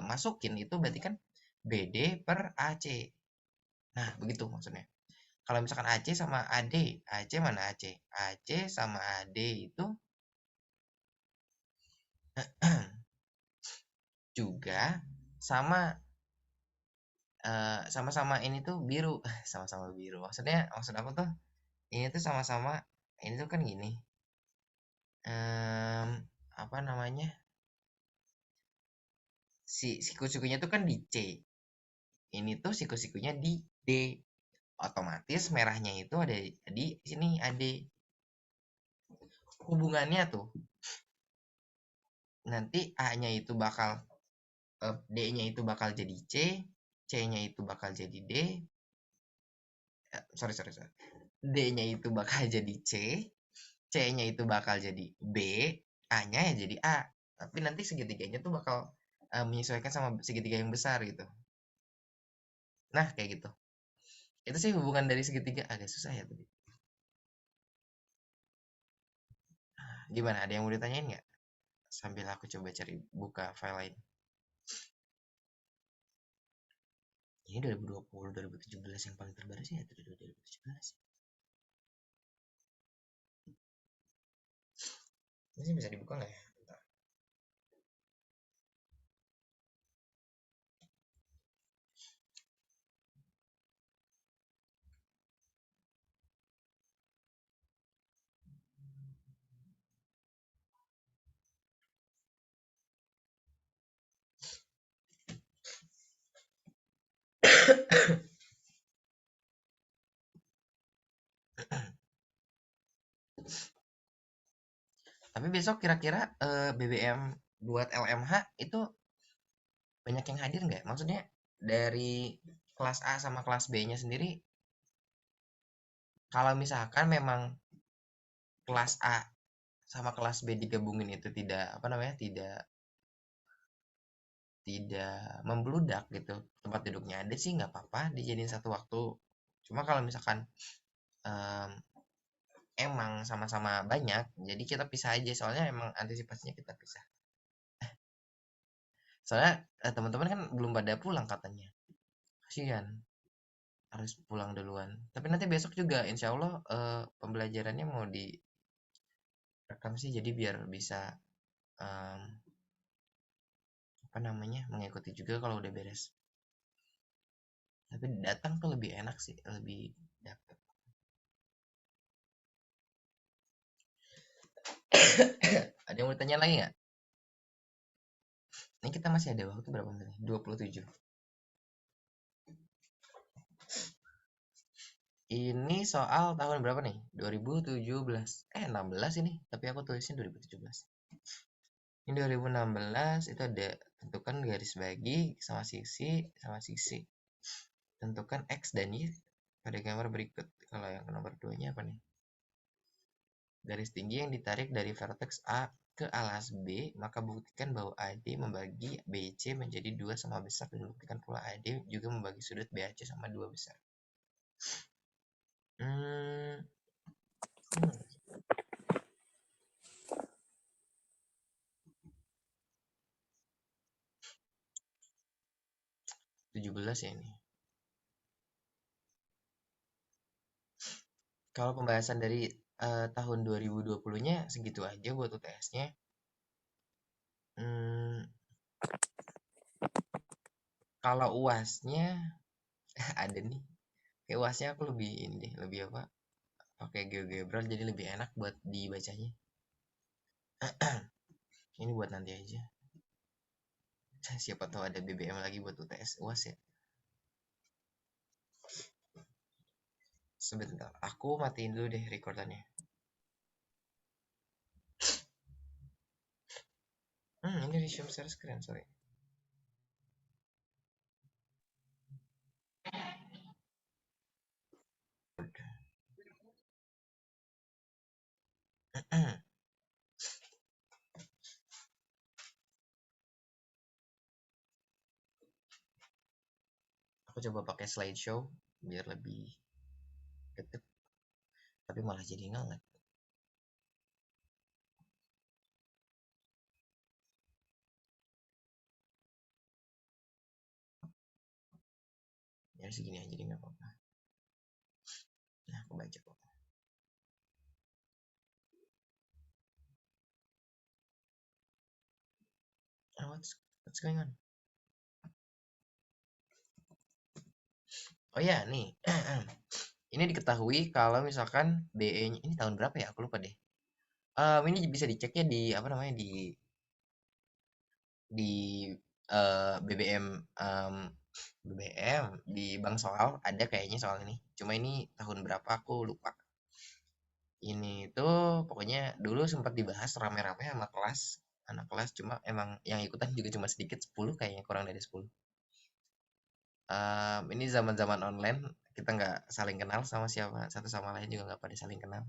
masukin itu berarti kan BD per AC. Nah, begitu maksudnya. Kalau misalkan AC sama AD, AC mana AC? AC sama AD itu juga sama sama-sama ini tuh biru. Sama-sama biru. Maksudnya, maksud aku tuh ini tuh sama-sama, ini tuh kan gini. Apa namanya? Siku-sikunya tuh kan di C. Ini tuh siku-sikunya di D. Otomatis merahnya itu ada di sini AD. Hubungannya tuh nanti A-nya itu bakal D-nya itu bakal jadi C, C-nya itu bakal jadi D, sorry, D-nya itu bakal jadi C, C-nya itu bakal jadi B, A-nya ya jadi A. Tapi nanti segitiganya tuh bakal menyesuaikan sama segitiga yang besar gitu. Nah, kayak gitu. Itu sih hubungan dari segitiga, agak susah ya tadi. Gimana? Ada yang mau ditanyain nggak? Sambil aku coba cari buka file lain. Ini 2020, 2017 yang paling terbaru sih ya, 2017. Ini sih bisa dibuka nggak ya? Bentar. Tapi besok kira-kira BBM buat LMH itu banyak yang hadir nggak? Maksudnya dari kelas A sama kelas B-nya sendiri, kalau misalkan memang kelas A sama kelas B digabungin itu tidak apa namanya tidak tidak membludak gitu tempat duduknya ada sih nggak apa-apa dijadiin satu waktu. Cuma kalau misalkan em, emang sama-sama banyak, jadi kita pisah aja soalnya emang antisipasinya kita pisah. Soalnya teman-teman kan belum pada pulang katanya. Kasihan harus pulang duluan. Tapi nanti besok juga insya Allah pembelajarannya mau direkam sih jadi biar bisa em, apa namanya mengikuti juga kalau udah beres. Tapi datang tuh lebih enak sih, lebih dapet. Ada yang mau tanya lagi nggak? Ini kita masih ada waktu berapa menit? 27. Ini soal tahun berapa nih? 2017. 16 ini, tapi aku tulisnya 2017. Ini 2016 itu ada tentukan garis bagi sama sisi. Tentukan X dan Y pada gambar berikut. Kalau yang nomor 2-nya apa nih? Garis tinggi yang ditarik dari vertex A ke alas B, maka buktikan bahwa AD membagi BC menjadi 2 sama besar dan buktikan pula AD juga membagi sudut BAC sama 2 besar. Hmm, hmm, 17 ya ini. Kalau pembahasan dari tahun 2020-nya segitu aja buat UTS-nya. Hmm, kalau UAS-nya ada nih. Kayak UAS-nya aku lebih ini deh, lebih apa? Pakai GeoGebra jadi lebih enak buat dibacanya. Ini buat nanti aja. Siapa tahu ada BBM lagi buat UTS UAS ya. Sebentar, aku matiin dulu deh recordannya. Ini resume share screen, sorry. Aku coba pakai slideshow biar lebih deket, tapi malah jadi nggak. Ya segini aja deh nggak apa-apa. Nah, aku baca kok. What's going on? Oh ya, nih. Ini diketahui kalau misalkan BE-nya ini tahun berapa ya? Aku lupa deh. Ini bisa diceknya di apa namanya di BBM BBM di Bank Soal ada kayaknya soal ini. Cuma ini tahun berapa aku lupa. Ini tuh pokoknya dulu sempat dibahas rame-rame sama kelas anak kelas cuma emang yang ikutan juga cuma sedikit 10 kayaknya kurang dari 10. Ini zaman-zaman online kita nggak saling kenal sama siapa satu sama lain juga nggak pada saling kenal.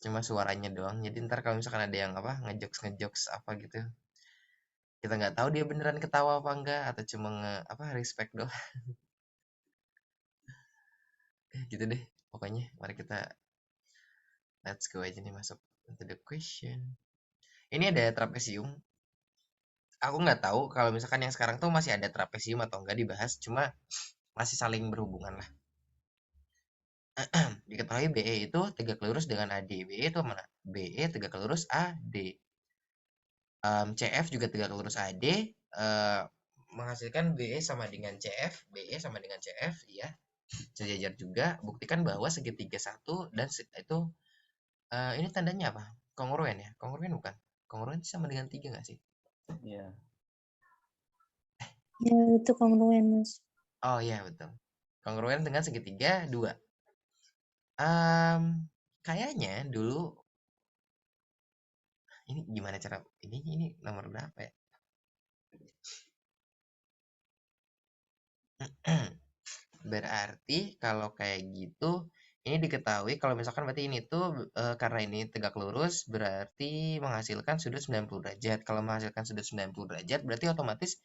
Cuma suaranya doang. Jadi ntar kalau misalkan ada yang apa ngejokes apa gitu, kita nggak tahu dia beneran ketawa apa enggak atau cuma apa respect doang. Gitu deh. Pokoknya mari kita let's go aja nih masuk into the question. Ini ada trapesium. Aku nggak tahu kalau misalkan yang sekarang tuh masih ada trapesium atau enggak dibahas. Cuma masih saling berhubungan lah. Diketahui BE itu tegak lurus dengan AD. BE itu mana? BE tegak lurus AD. CF juga tegak lurus AD. Menghasilkan BE sama dengan CF. BE sama dengan CF, ya. Sejajar juga. Buktikan bahwa segitiga satu dan itu ini tandanya apa? Kongruen ya? Kongruen bukan? Kongruen sama dengan 3 nggak sih? Iya. Ya, itu kongruen, Mas. Oh iya, betul. Kongruen dengan segitiga 2. Kayaknya dulu ini gimana cara ini nomor berapa ya? Berarti kalau kayak gitu ini diketahui kalau misalkan berarti ini tuh karena ini tegak lurus berarti menghasilkan sudut 90 derajat. Kalau menghasilkan sudut 90 derajat berarti otomatis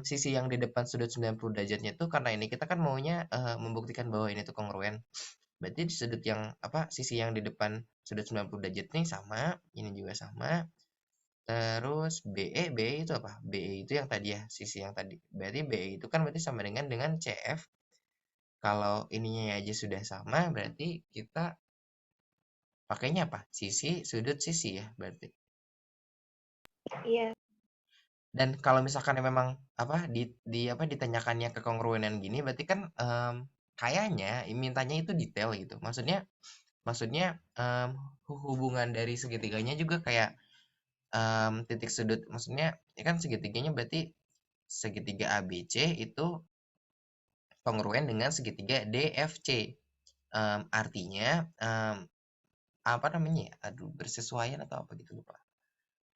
sisi yang di depan sudut 90 derajatnya itu karena ini kita kan maunya membuktikan bahwa ini tuh kongruen. Berarti di sudut yang apa sisi yang di depan sudut 90 derajat ini sama, ini juga sama. Terus BE itu apa? BE itu yang tadi ya, sisi yang tadi. Berarti BE itu kan berarti sama dengan CF. Kalau ininya aja sudah sama, berarti kita pakainya apa? Sisi, sudut sisi ya, berarti. Iya. Dan kalau misalkan memang apa di apa ditanyakannya kekongruenan gini, berarti kan kayaknya mintanya itu detail gitu. Maksudnya hubungan dari segitiganya juga kayak titik sudut. Maksudnya ya kan segitiganya berarti segitiga ABC itu kongruen dengan segitiga DFC. Artinya apa namanya ya? Aduh, bersesuaian atau apa gitu lupa.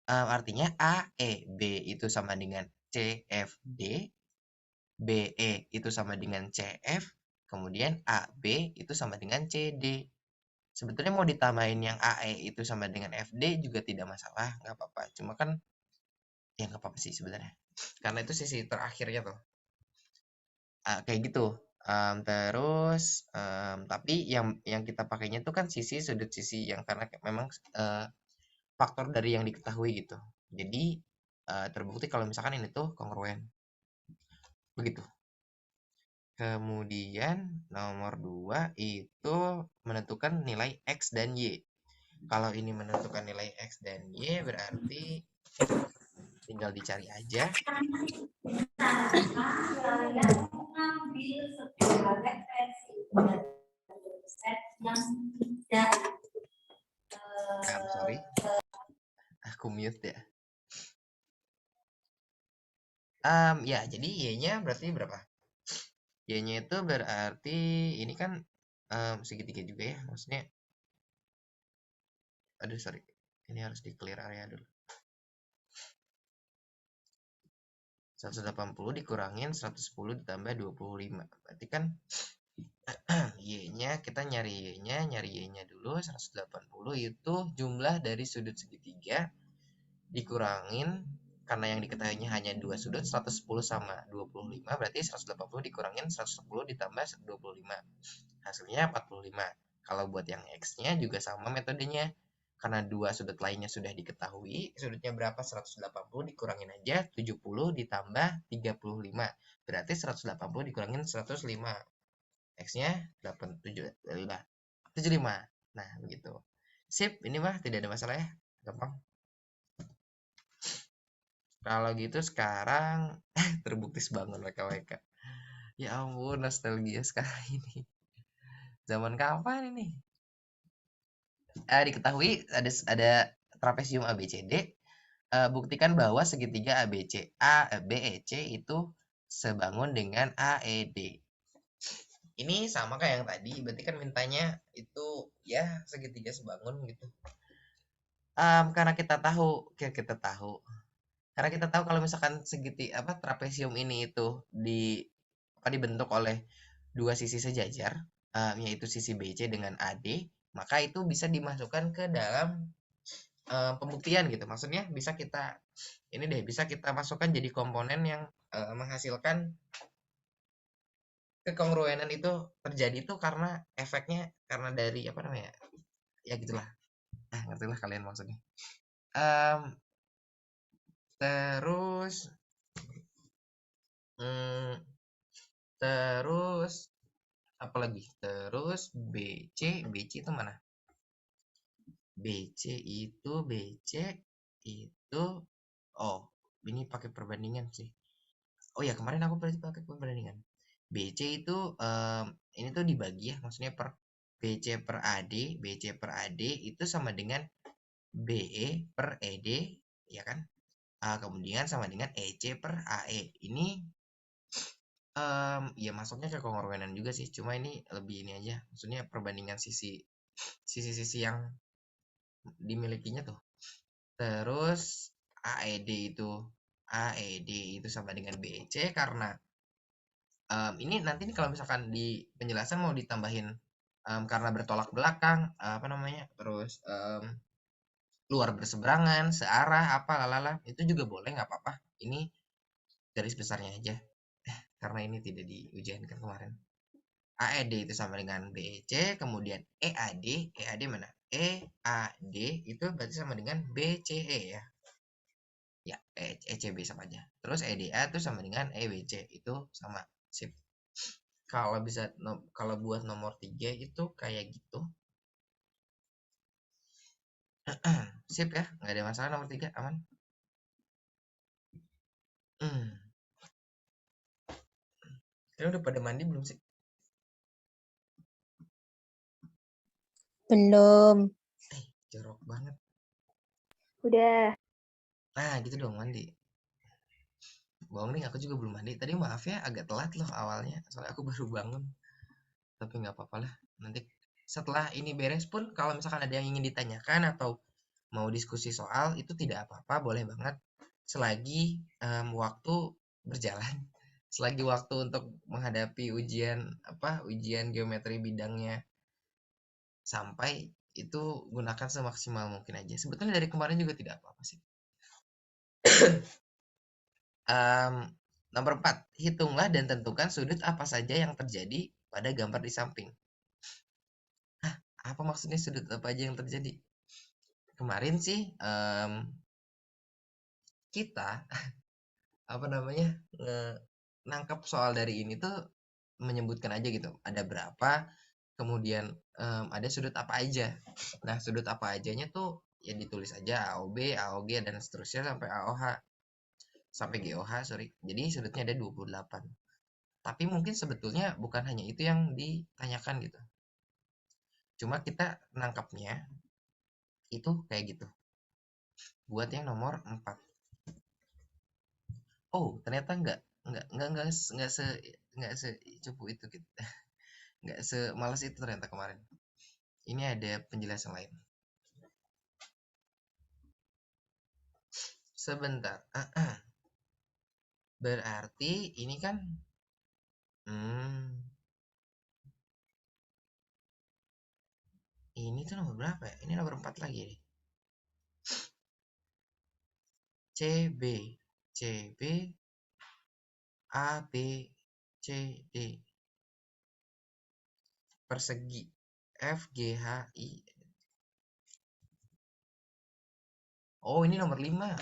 Artinya AEB itu sama dengan CFD, BE itu sama dengan CF, kemudian AB itu sama dengan CD. Sebetulnya mau ditambahin yang AE itu sama dengan FD juga tidak masalah, nggak apa-apa. Cuma kan ya nggak apa-apa sih sebenarnya. Karena itu sisi terakhirnya tuh. Kayak gitu. Terus tapi yang kita pakainya tuh kan sisi sudut sisi yang karena memang faktor dari yang diketahui gitu. Jadi terbukti kalau misalkan ini tuh kongruen. Begitu. Kemudian nomor 2 itu menentukan nilai X dan Y. Kalau ini menentukan nilai X dan Y berarti tinggal dicari aja. Sorry. Aku mute ya. Ya, jadi Y-nya berarti berapa? Y-nya itu berarti ini kan segitiga juga ya. Maksudnya, aduh sorry. Ini harus di clear area dulu. 180 dikurangin 110 ditambah 25. Berarti kan Y-nya kita nyari Y-nya dulu 180 itu jumlah dari sudut segitiga dikurangin karena yang diketahuinya hanya dua sudut 110 sama 25 berarti 180 dikurangin 110 ditambah 25 hasilnya 45. Kalau buat yang X-nya juga sama metodenya karena dua sudut lainnya sudah diketahui sudutnya berapa 180 dikurangin aja 70 ditambah 35 berarti 180 dikurangin 105 X-nya 75. Nah begitu sip ini mah tidak ada masalah ya gampang. Kalau gitu sekarang terbukti sebangun WKWK. Ya ampun, nostalgia sekali ini. Zaman kapan ini? Diketahui ada trapesium ABCD. Buktikan bahwa segitiga BEC itu sebangun dengan AED. Ini sama kayak yang tadi, berarti kan mintanya itu ya segitiga sebangun gitu. Karena kita tahu karena kita tahu kalau misalkan trapesium ini itu dibentuk oleh dua sisi sejajar, yaitu sisi BC dengan AD, maka itu bisa dimasukkan ke dalam pembuktian gitu. Maksudnya bisa kita masukkan jadi komponen yang menghasilkan kekongruenan itu terjadi itu karena efeknya karena dari apa namanya? Ya gitulah. Ngertilah kalian maksudnya. Terus hmm, terus apalagi terus BC itu mana BC itu oh ini pakai perbandingan sih oh ya kemarin aku berarti pakai perbandingan BC itu ini tuh dibagi ya maksudnya per BC per AD itu sama dengan BE per ED ya kan kemudian sama dengan EC per AE ini Ya masuknya ke kongruenan juga sih, cuma ini lebih ini aja, maksudnya perbandingan sisi-sisi yang dimilikinya tuh. Terus AED itu AED itu sama dengan BEC karena ini nanti nih kalau misalkan di penjelasan mau ditambahin karena bertolak belakang apa namanya terus luar berseberangan searah apa lalala itu juga boleh nggak apa-apa, ini garis besarnya aja karena ini tidak diujiankan kemarin. AED itu sama dengan BEC, kemudian EAD mana? EAD itu berarti sama dengan BCE ya. Ya, ECB sama aja. Terus EDA itu sama dengan EWC itu sama. Sip. Kalau bisa kalau buat nomor 3 itu kayak gitu. Sip ya, nggak ada masalah nomor 3 aman. Hmm. Kalian udah pada mandi belum sih? Belum. Jorok banget. Udah. Nah, gitu dong mandi. Bohong nih, aku juga belum mandi. Tadi maaf ya, agak telat loh awalnya. Soalnya aku baru bangun. Tapi nggak apa-apa lah. Nanti setelah ini beres pun, kalau misalkan ada yang ingin ditanyakan atau mau diskusi soal, itu tidak apa-apa, boleh banget. Selagi waktu berjalan. Selagi waktu untuk menghadapi ujian geometri bidangnya sampai, itu gunakan semaksimal mungkin aja. Sebetulnya dari kemarin juga tidak apa-apa sih. Nomor 4, hitunglah dan tentukan sudut apa saja yang terjadi pada gambar di samping. Apa maksudnya sudut apa aja yang terjadi? Kemarin sih kita apa namanya nangkap soal dari ini tuh menyebutkan aja gitu ada berapa, kemudian ada sudut apa aja. Nah, sudut apa ajanya tuh ya ditulis aja AOB, AOG dan seterusnya sampai AOH, sampai GOH, sorry. Jadi sudutnya ada 28. Tapi mungkin sebetulnya bukan hanya itu yang ditanyakan gitu. Cuma kita nangkapnya itu kayak gitu. Buat yang nomor 4. Oh, ternyata enggak se cupu itu gitu. Enggak semalas itu ternyata kemarin. Ini ada penjelasan lain. Sebentar. Berarti ini kan ini tuh nomor berapa ya? Ini nomor 4 lagi nih. CB CB AB CD persegi FGHI. Oh, ini nomor 5.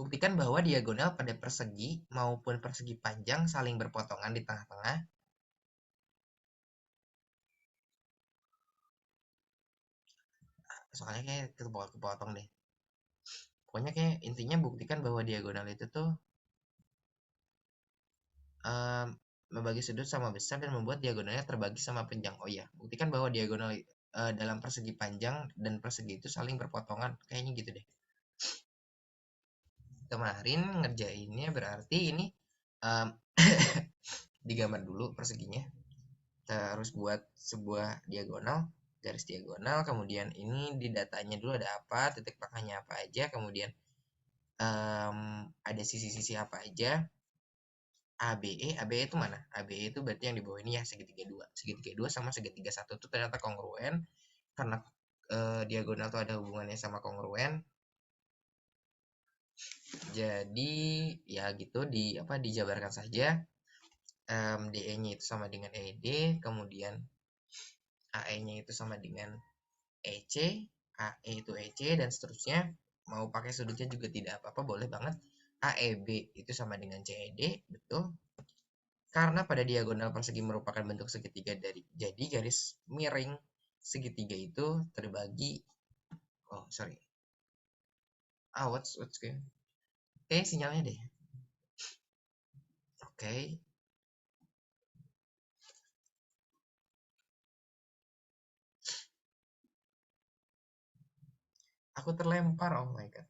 Buktikan bahwa diagonal pada persegi maupun persegi panjang saling berpotongan di tengah-tengah. Soalnya kayak kepotong deh. Pokoknya kayak intinya buktikan bahwa diagonal itu tuh membagi sudut sama besar dan membuat diagonalnya terbagi sama panjang. Oh iya, buktikan bahwa diagonal dalam persegi panjang dan persegi itu saling berpotongan. Kayaknya gitu deh. Kemarin ngerjainnya berarti ini digambar dulu perseginya. Terus buat sebuah diagonal, garis diagonal, kemudian ini di datanya dulu ada apa, titik pangkahnya apa aja, kemudian ada sisi-sisi apa aja. ABE itu mana? ABE itu berarti yang di bawah ini ya, segitiga 2. Segitiga 2 sama segitiga 1 itu ternyata kongruen karena diagonal itu ada hubungannya sama kongruen. Jadi ya gitu dijabarkan saja. DE-nya itu sama dengan ED, kemudian AE-nya itu sama dengan EC, AE itu EC dan seterusnya. Mau pakai sudutnya juga tidak apa-apa, boleh banget. AEB itu sama dengan CED, betul. Karena pada diagonal persegi merupakan bentuk segitiga jadi garis miring segitiga itu terbagi. Oh, sorry. What's okay? Oke, sinyalnya deh. Oke. Aku terlempar, oh my god.